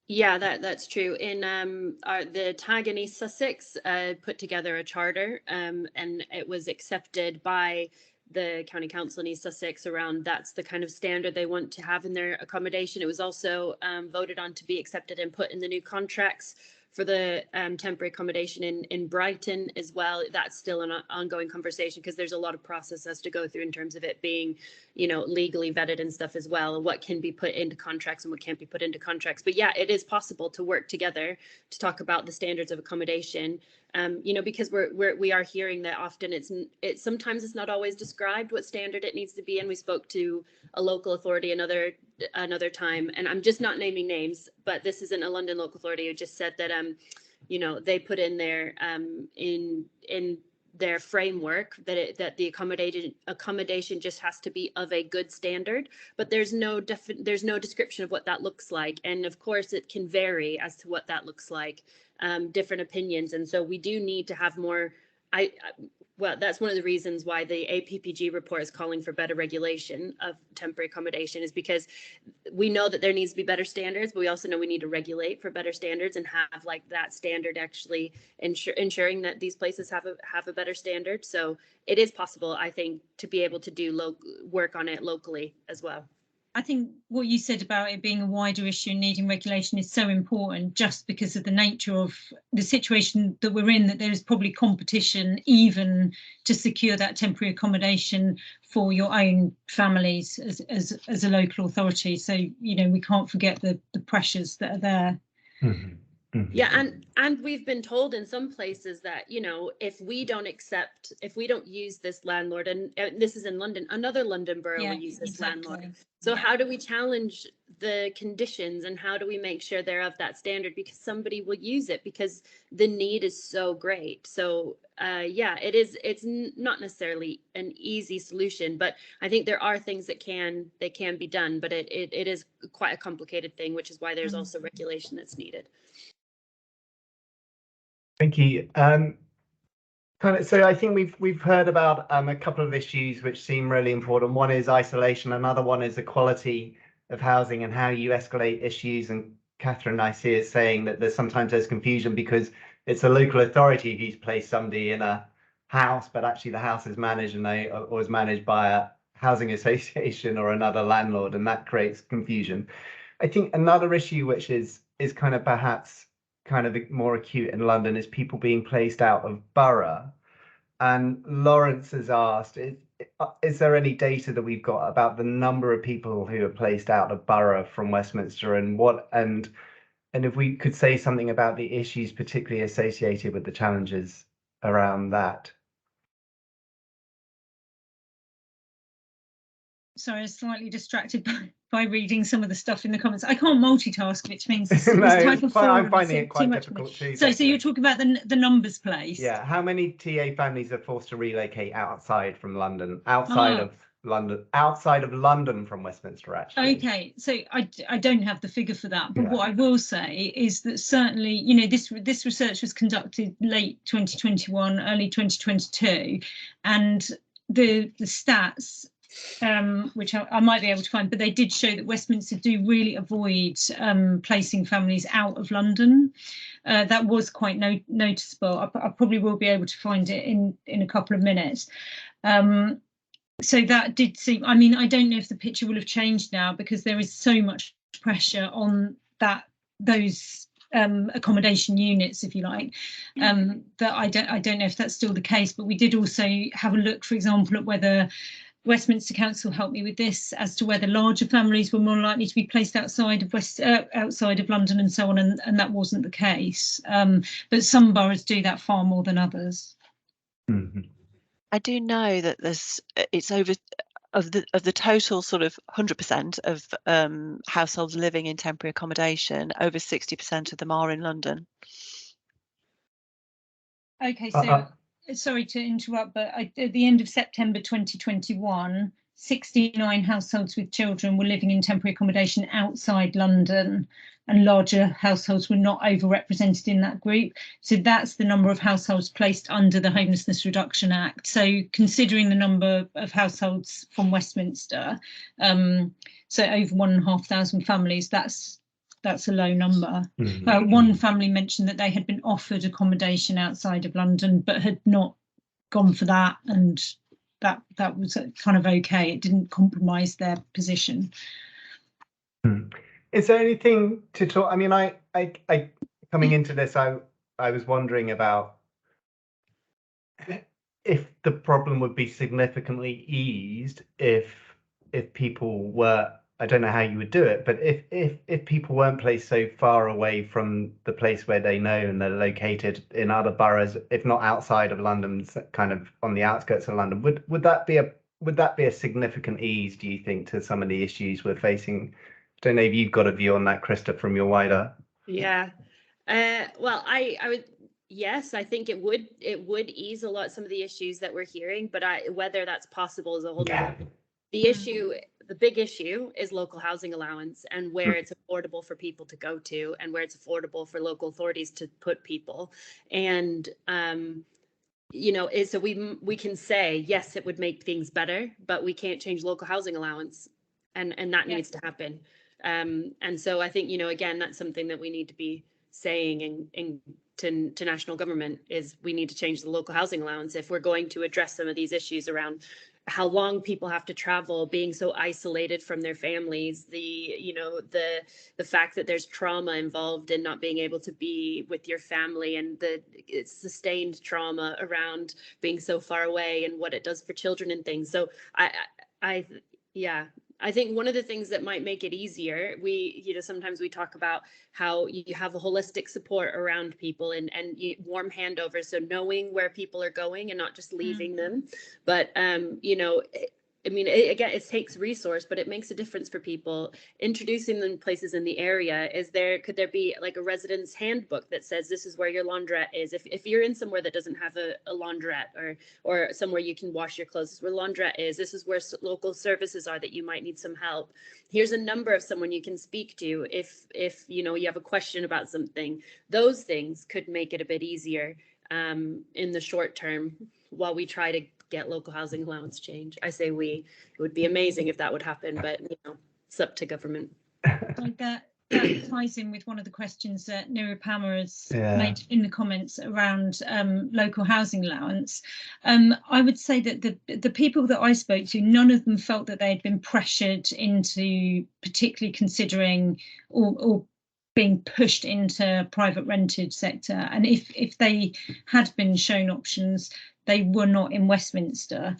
S4: Yeah, that's true. In the tag in East Sussex put together a charter, and it was accepted by the County Council in East Sussex around that's the kind of standard they want to have in their accommodation. It was also voted on to be accepted and put in the new contracts for the temporary accommodation in Brighton as well. That's still an ongoing conversation because there's a lot of processes to go through in terms of it being, you know, legally vetted and stuff as well, and what can be put into contracts and what can't be put into contracts. But yeah, it is possible to work together to talk about the standards of accommodation. You know, because we are hearing that often it's sometimes it's not always described what standard it needs to be. And we spoke to a local authority another time, and I'm just not naming names, but this isn't a London local authority who just said that you know, they put in their in their framework that the accommodation just has to be of a good standard, but there's no description of what that looks like. And of course it can vary as to what that looks like, different opinions. And so we do need to have more, well, that's one of the reasons why the APPG report is calling for better regulation of temporary accommodation, is because we know that there needs to be better standards, but we also know we need to regulate for better standards and have like that standard actually ensuring that these places have a better standard. So it is possible, I think, to be able to do work on it locally as well.
S3: I think what you said about it being a wider issue and needing regulation is so important, just because of the nature of the situation that we're in, that there is probably competition even to secure that temporary accommodation for your own families as a local authority. So, you know, we can't forget the pressures that are there.
S1: Mm-hmm. Mm-hmm.
S4: Yeah, and we've been told in some places that, you know, if we don't use this landlord, and this is in London, another London borough will use this landlord. So how do we challenge the conditions, and how do we make sure they're of that standard? Because somebody will use it because the need is so great. So yeah, it's not necessarily an easy solution, but I think there are things that can be done, but it is quite a complicated thing, which is why there's also regulation that's needed.
S1: Thank you. So I think we've heard about a couple of issues which seem really important. One is isolation, another one is equality of housing and how you escalate issues. And Catherine, I see, is saying that sometimes there's confusion because it's a local authority who's placed somebody in a house, but actually the house is managed or is managed by a housing association or another landlord, and that creates confusion. I think another issue which is kind of perhaps kind of more acute in London is people being placed out of borough. And Lawrence has asked, is there any data that we've got about the number of people who are placed out of borough from Westminster, and if we could say something about the issues particularly associated with the challenges around that?
S3: Sorry, I was slightly distracted by reading some of the stuff in the comments. I can't multitask, which means this
S1: No,
S3: type of
S1: I'm finding it quite difficult too.
S3: So you're talking about the numbers placed.
S1: Yeah, how many TA families are forced to relocate outside from London, outside of London from Westminster, actually? Okay,
S3: so I don't have the figure for that, but what I will say is that certainly, you know, this research was conducted late 2021, early 2022, and the stats, which I might be able to find, but they did show that Westminster do really avoid placing families out of London. That was quite noticeable. I probably will be able to find it in a couple of minutes. So that did seem, I mean, I don't know if the picture will have changed now, because there is so much pressure on those accommodation units, if you like, that I don't know if that's still the case. But we did also have a look, for example, at whether Westminster Council helped me with this, as to whether larger families were more likely to be placed outside of London and so on, and that wasn't the case. But some boroughs do that far more than others.
S1: Mm-hmm.
S5: I do know that it's over of the total sort of 100% of households living in temporary accommodation, over 60% of them are in London.
S3: Okay, so sorry to interrupt, but at the end of September 2021, 69 households with children were living in temporary accommodation outside London, and larger households were not overrepresented in that group. So that's the number of households placed under the Homelessness Reduction Act. So considering the number of households from Westminster, so over 1,500 families, that's a low number.
S1: Mm-hmm.
S3: One family mentioned that they had been offered accommodation outside of London, but had not gone for that, and that was kind of okay. It didn't compromise their position.
S1: Is there anything to talk? I mean, I coming into this, I was wondering about if the problem would be significantly eased if people were, I don't know how you would do it, but if people weren't placed so far away from the place where they know and they're located in other boroughs, if not outside of London, kind of on the outskirts of London, would that be a significant ease, do you think, to some of the issues we're facing? I don't know if you've got a view on that, Krista, from your wider.
S4: Yeah. Well, I would. Yes, I think it would ease a lot some of the issues that we're hearing, but whether that's possible is a whole nother. The big issue is local housing allowance, and where it's affordable for people to go to, and where it's affordable for local authorities to put people. And so we can say yes, it would make things better, but we can't change local housing allowance, and that needs to happen. And so I think, again, that's something that we need to be saying to national government, is we need to change the local housing allowance if we're going to address some of these issues around how long people have to travel, being so isolated from their families, the fact that there's trauma involved in not being able to be with your family, and the sustained trauma around being so far away, and what it does for children and things. So I think one of the things that might make it easier, sometimes we talk about how you have a holistic support around people, and warm handovers. So knowing where people are going and not just leaving them. But, again, it takes resource, but it makes a difference for people. Introducing them places in the area. Could there be like a residence handbook that says this is where your laundrette is? If you're in somewhere that doesn't have a laundrette, or somewhere you can wash your clothes, this is where laundrette is. This is where local services are that you might need some help. Here's a number of someone you can speak to if you have a question about something. Those things could make it a bit easier in the short term, while we try to get local housing allowance change. I say it would be amazing if that would happen, but it's up to government.
S3: Like that ties in with one of the questions that Nirupama has made in the comments around local housing allowance. I would say that the people that I spoke to, none of them felt that they had been pressured into particularly considering or being pushed into private rented sector. And if they had been shown options, they were not in Westminster,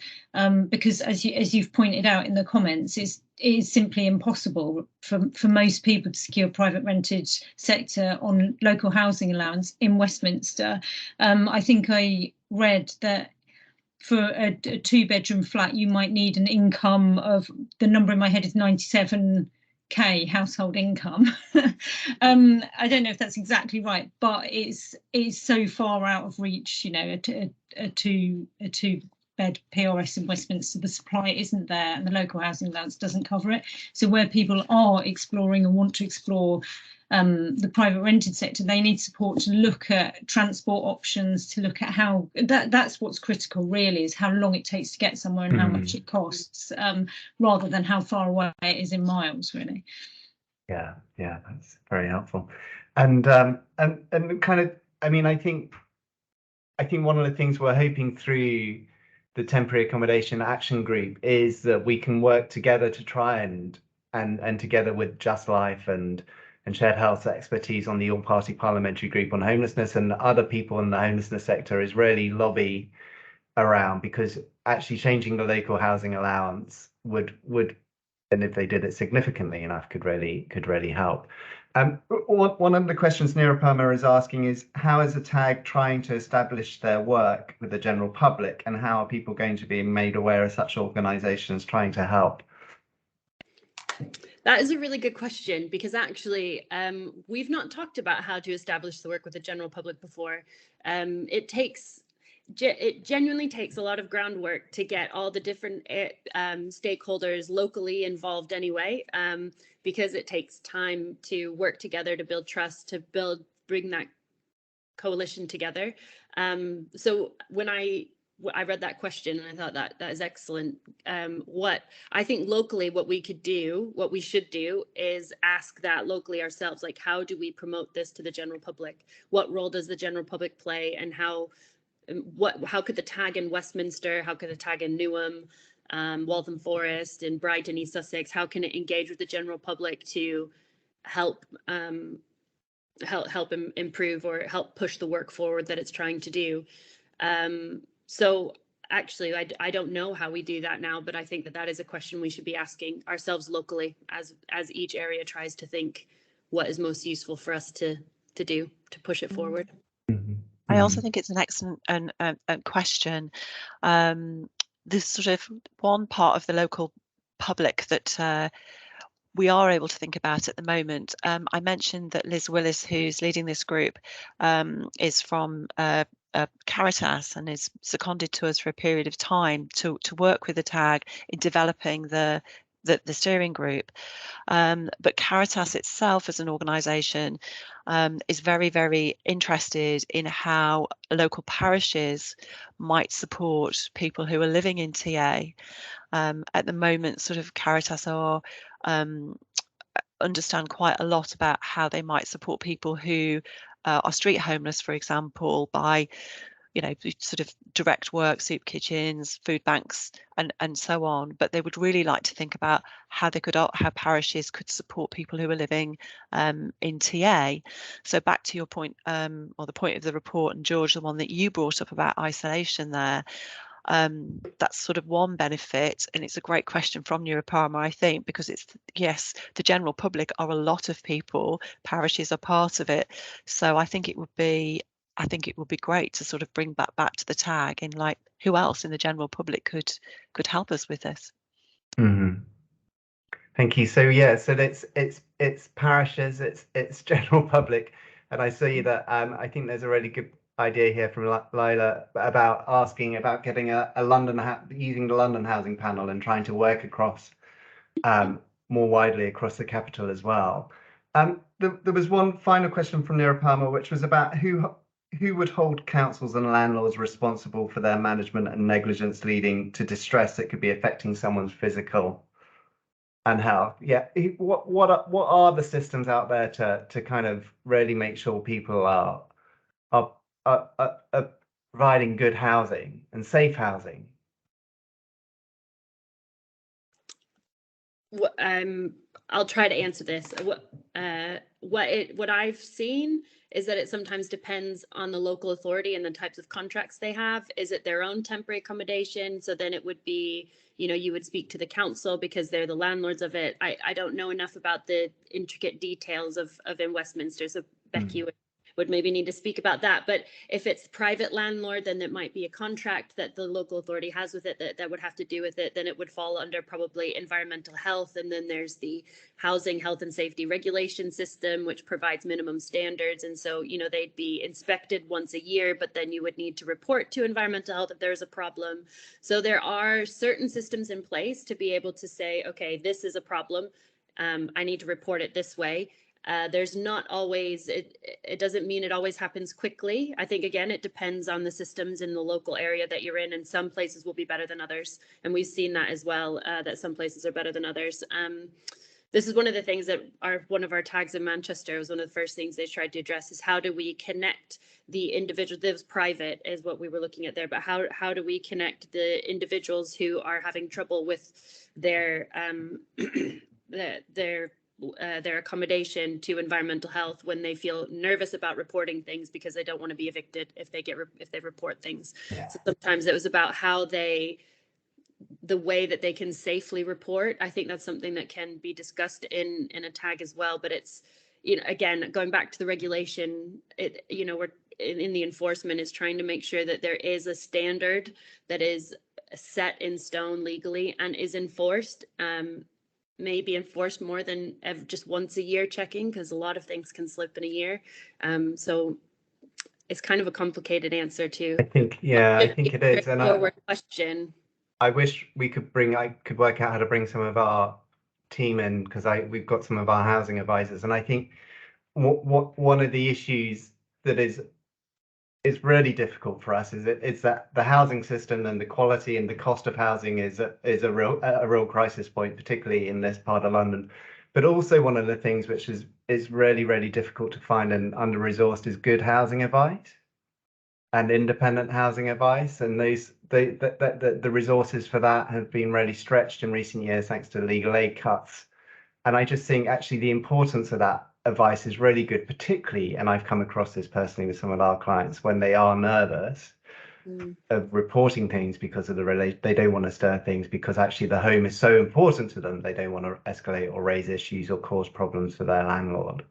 S3: because as you've pointed out in the comments, it is simply impossible for most people to secure private rented sector on local housing allowance in Westminster. I think I read that for a 2-bedroom flat, you might need an income of, the number in my head is 97k household income. I don't know if that's exactly right, but it's so far out of reach, a two bed PRS in Westminster, the supply isn't there and the local housing allowance doesn't cover it. So where people are exploring and want to explore the private rented sector, they need support to look at transport options, to look at how that's what's critical really, is how long it takes to get somewhere and how much it costs, rather than how far away it is in miles really.
S1: Yeah, that's very helpful. And kind of, I mean, I think one of the things we're hoping through the temporary accommodation action group is that we can work together to try and together with Just Life and Shared Health expertise on the all-party parliamentary group on homelessness and other people in the homelessness sector is really lobby around, because actually changing the local housing allowance would, and if they did it significantly enough, could really help. One of the questions Nirupama is asking is, how is the TAG trying to establish their work with the general public, and how are people going to be made aware of such organisations trying to help?
S4: That is a really good question, because actually we've not talked about how to establish the work with the general public before. It genuinely takes a lot of groundwork to get all the different stakeholders locally involved anyway, because it takes time to work together, to build trust, to bring that coalition together. So when I read that question and I thought that is excellent. What I think locally, what we should do is ask that locally ourselves, like, how do we promote this to the general public? What role does the general public play, and how could the TAG in Westminster, how could the TAG in Newham, Waltham Forest, and Brighton, East Sussex, how can it engage with the general public to help improve or help push the work forward that it's trying to do? So actually, I don't know how we do that now, but I think that is a question we should be asking ourselves locally as each area tries to think what is most useful for us to do to push it forward.
S5: I also think it's an excellent question. This sort of one part of the local public that we are able to think about at the moment. I mentioned that Liz Willis, who's leading this group, is from Caritas and is seconded to us for a period of time to work with the TAG in developing the steering group. But Caritas itself as an organisation is very, very interested in how local parishes might support people who are living in TA. At the moment, sort of Caritas understand quite a lot about how they might support people who are street homeless, for example, by sort of direct work, soup kitchens, food banks, and so on. But they would really like to think about how parishes could support people who are living in TA. So back to your point, or the point of the report, and George, the one that you brought up about isolation there. That's sort of one benefit, and it's a great question from Nirupama, I think, because it's, yes, the general public are a lot of people, parishes are part of it. So I think it would be great to sort of bring back to the TAG, and like, who else in the general public could help us with this.
S1: Thank you. So yeah, so it's parishes, it's general public, and I see that I think there's a really good idea here from Lila about asking about getting using the London Housing Panel and trying to work across more widely across the capital as well. There was one final question from Nirupama, which was about who would hold councils and landlords responsible for their management and negligence leading to distress that could be affecting someone's physical and health. Yeah, what are the systems out there to kind of really make sure people are providing good housing and safe housing?
S4: I'll try to answer this. What I've seen is that it sometimes depends on the local authority and the types of contracts they have. Is it their own temporary accommodation? So then it would be, you would speak to the council because they're the landlords of it. I don't know enough about the intricate details of in Westminster. So Becky would maybe need to speak about that. But if it's private landlord, then it might be a contract that the local authority has with it that would have to do with it. Then it would fall under probably environmental health. And then there's the housing health and safety regulation system, which provides minimum standards. And so, you know, they'd be inspected once a year, but then you would need to report to environmental health if there's a problem. So there are certain systems in place to be able to say, okay, this is a problem. I need to report it this way. There's not always, it doesn't mean it always happens quickly. I think, again, it depends on the systems in the local area that you're in, and some places will be better than others. And we've seen that as well, that some places are better than others. This is one of the things that one of our tags in Manchester was one of the first things they tried to address, is how do we connect the individual, this was private is what we were looking at there, but how do we connect the individuals who are having trouble with their their accommodation to environmental health when they feel nervous about reporting things because they don't want to be evicted if they report things.
S1: Yeah.
S4: So sometimes it was about how the way that they can safely report. I think that's something that can be discussed in a tag as well. But it's, you know, again, going back to the regulation, it, you know, we're in the enforcement is trying to make sure that there is a standard that is set in stone legally and is enforced. Maybe enforced more than just once a year checking, because a lot of things can slip in a year. So it's kind of a complicated answer to.
S1: I think, yeah, I think it is. And
S4: question.
S1: I wish I could work out how to bring some of our team in, because we've got some of our housing advisors, and I think one of the issues that is really difficult for us is that the housing system and the quality and the cost of housing is a real crisis point, particularly in this part of London. But also one of the things which is really difficult to find and under-resourced is good housing advice and independent housing advice, and the resources for that have been really stretched in recent years thanks to legal aid cuts. And I just think actually the importance of that advice is really good, particularly, and I've come across this personally with some of our clients, when they are nervous of reporting things because of they don't want to stir things, because actually the home is so important to them, they don't want to escalate or raise issues or cause problems for their landlord.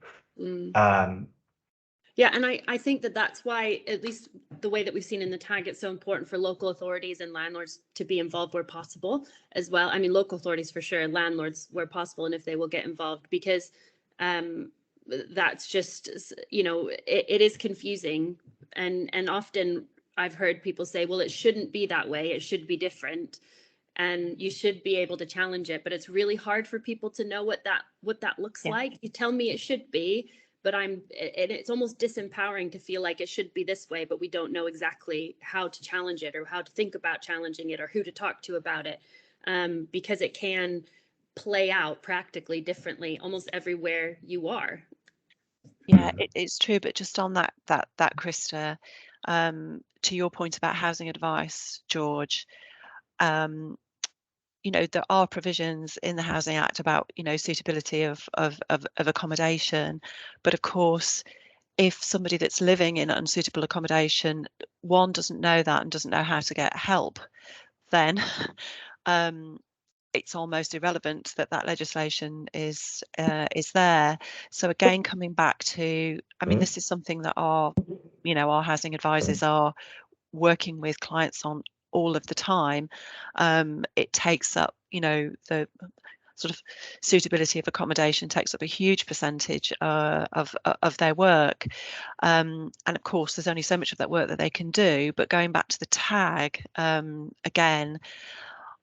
S4: Yeah, and I think that's why, at least the way that we've seen in the tag, it's so important for local authorities and landlords to be involved where possible as well. I mean, local authorities for sure, landlords where possible, and if they will get involved, because that's just, you know, it is confusing, and often I've heard people say, well, it shouldn't be that way, it should be different, and you should be able to challenge it, but it's really hard for people to know what that looks like. You tell me it should be, but it's almost disempowering to feel like it should be this way, but we don't know exactly how to challenge it or how to think about challenging it or who to talk to about it, because it can play out practically differently almost everywhere you are.
S5: Yeah, it's true. But just on that, Krista, to your point about housing advice, George, you know, there are provisions in the Housing Act about, you know, suitability of accommodation, but of course, if somebody that's living in unsuitable accommodation, one, doesn't know that and doesn't know how to get help, then it's almost irrelevant that legislation is there. So again, coming back to, I mean, this is something that our housing advisors are working with clients on all of the time. It takes up, you know, the sort of suitability of accommodation takes up a huge percentage of their work, and of course there's only so much of that work that they can do. But going back to the tag, again,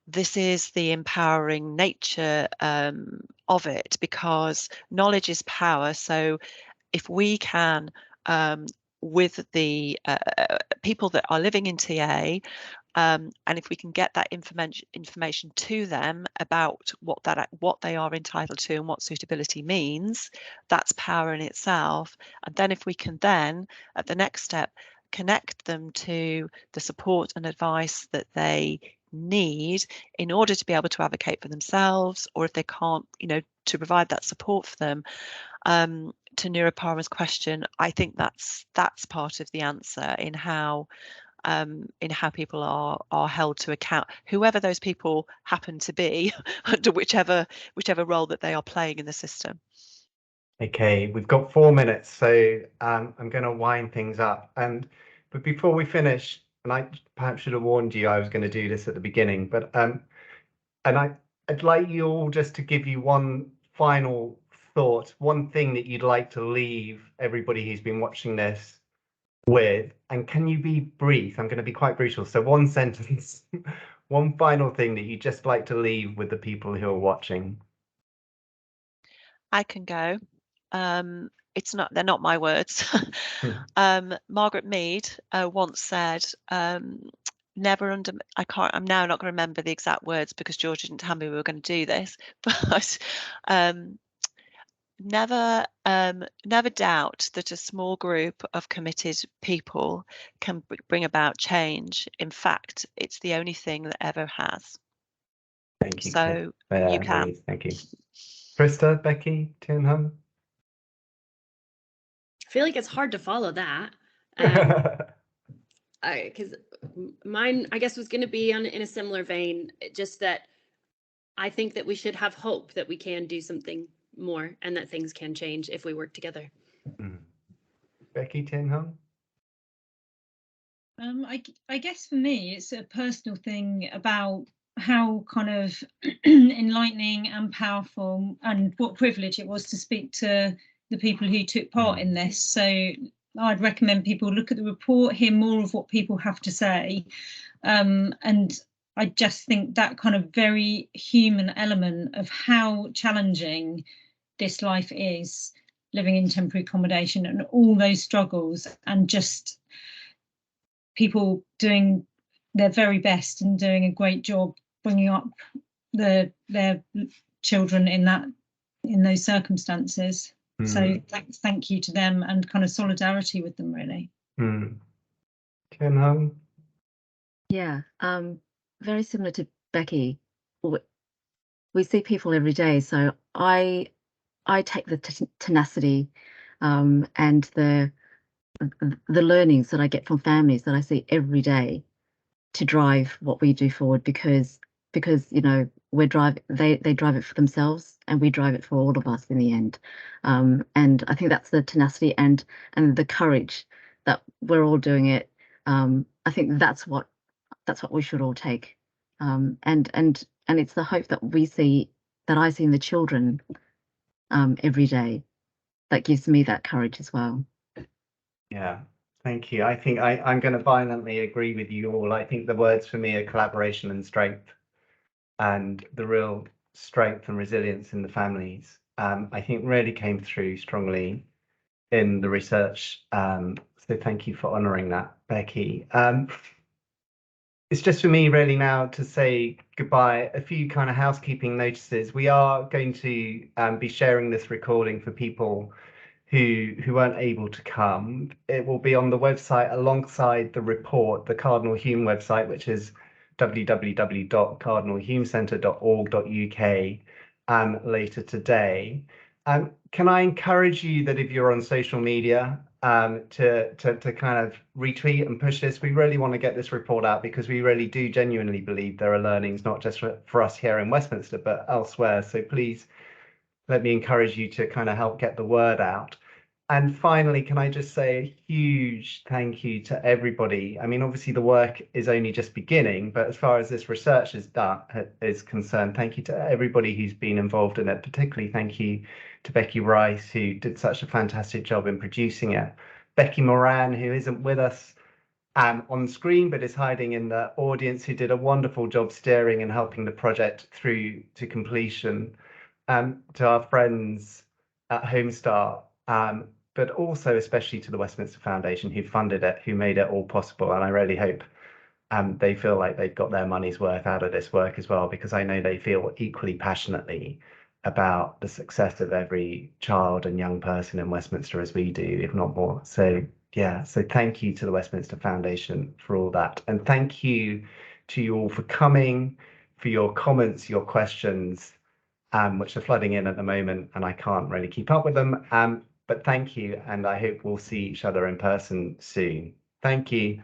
S5: this is the empowering nature of it, because knowledge is power. So if we can, with the people that are living in TA, and if we can get that information to them about what they are entitled to and what suitability means, that's power in itself. And then if we can then, at the next step, connect them to the support and advice that they need in order to be able to advocate for themselves, or if they can't, you know, to provide that support for them. To Nirupara's question, I think that's part of the answer in how people are held to account, whoever those people happen to be, under whichever role that they are playing in the system.
S1: Okay, we've got 4 minutes, so I'm going to wind things up. But before we finish, and I perhaps should have warned you I was going to do this at the beginning, but I'd like you all just to give you one final thought, one thing that you'd like to leave everybody who's been watching this with. And can you be brief? I'm going to be quite brutal. So one sentence, one final thing that you'd just like to leave with the people who are watching.
S5: I can go. They're not my words. Margaret Mead once said, I'm now not going to remember the exact words because George didn't tell me we were going to do this, but never doubt that a small group of committed people can bring about change. In fact, it's the only thing that ever has.
S1: Thank you.
S5: So you can.
S1: Louise, thank you. Krista, Becky, Tianheng?
S4: I feel like it's hard to follow that. Because mine, I guess, was going to be in a similar vein, just that I think that we should have hope that we can do something more and that things can change if we work together.
S1: Becky, Tianheng?
S3: I guess for me, it's a personal thing about how kind of enlightening and powerful and what privilege it was to speak to the people who took part in this. So I'd recommend people look at the report, hear more of what people have to say. And I just think that kind of very human element of how challenging this life is, living in temporary accommodation and all those struggles, and just people doing their very best and doing a great job bringing up their children in those circumstances. So thank you to them and kind of solidarity with them, really.
S1: Tianheng?
S6: Yeah, very similar to Becky. We see people every day, so I take the tenacity and the learnings that I get from families that I see every day to drive what we do forward, because you know they drive it for themselves and we drive it for all of us in the end. And I think that's the tenacity and the courage that we're all doing it. I think that's what we should all take. And it's the hope that I see in the children every day that gives me that courage as well.
S1: Yeah, thank you. I think I'm going to violently agree with you all. I think the words for me are collaboration and strength, and the real strength and resilience in the families, I think really came through strongly in the research. So thank you for honouring that, Becky. It's just for me really now to say goodbye. A few kind of housekeeping notices. We are going to be sharing this recording for people who weren't able to come. It will be on the website alongside the report, the Cardinal Hume website, which is www.cardinalhumecentre.org.uk later today. Can I encourage you that if you're on social media to kind of retweet and push this? We really want to get this report out because we really do genuinely believe there are learnings, not just for us here in Westminster, but elsewhere. So please let me encourage you to kind of help get the word out. And finally, can I just say a huge thank you to everybody? I mean, obviously the work is only just beginning, but as far as this research is concerned, thank you to everybody who's been involved in it. Particularly thank you to Becky Rice, who did such a fantastic job in producing it. Becky Moran, who isn't with us on screen, but is hiding in the audience, who did a wonderful job steering and helping the project through to completion. To our friends at Home-Start, but also especially to the Westminster Foundation, who funded it, who made it all possible. And I really hope they feel like they've got their money's worth out of this work as well, because I know they feel equally passionately about the success of every child and young person in Westminster as we do, if not more. So yeah, so thank you to the Westminster Foundation for all that. And thank you to you all for coming, for your comments, your questions, which are flooding in at the moment, and I can't really keep up with them. But thank you, and I hope we'll see each other in person soon. Thank you.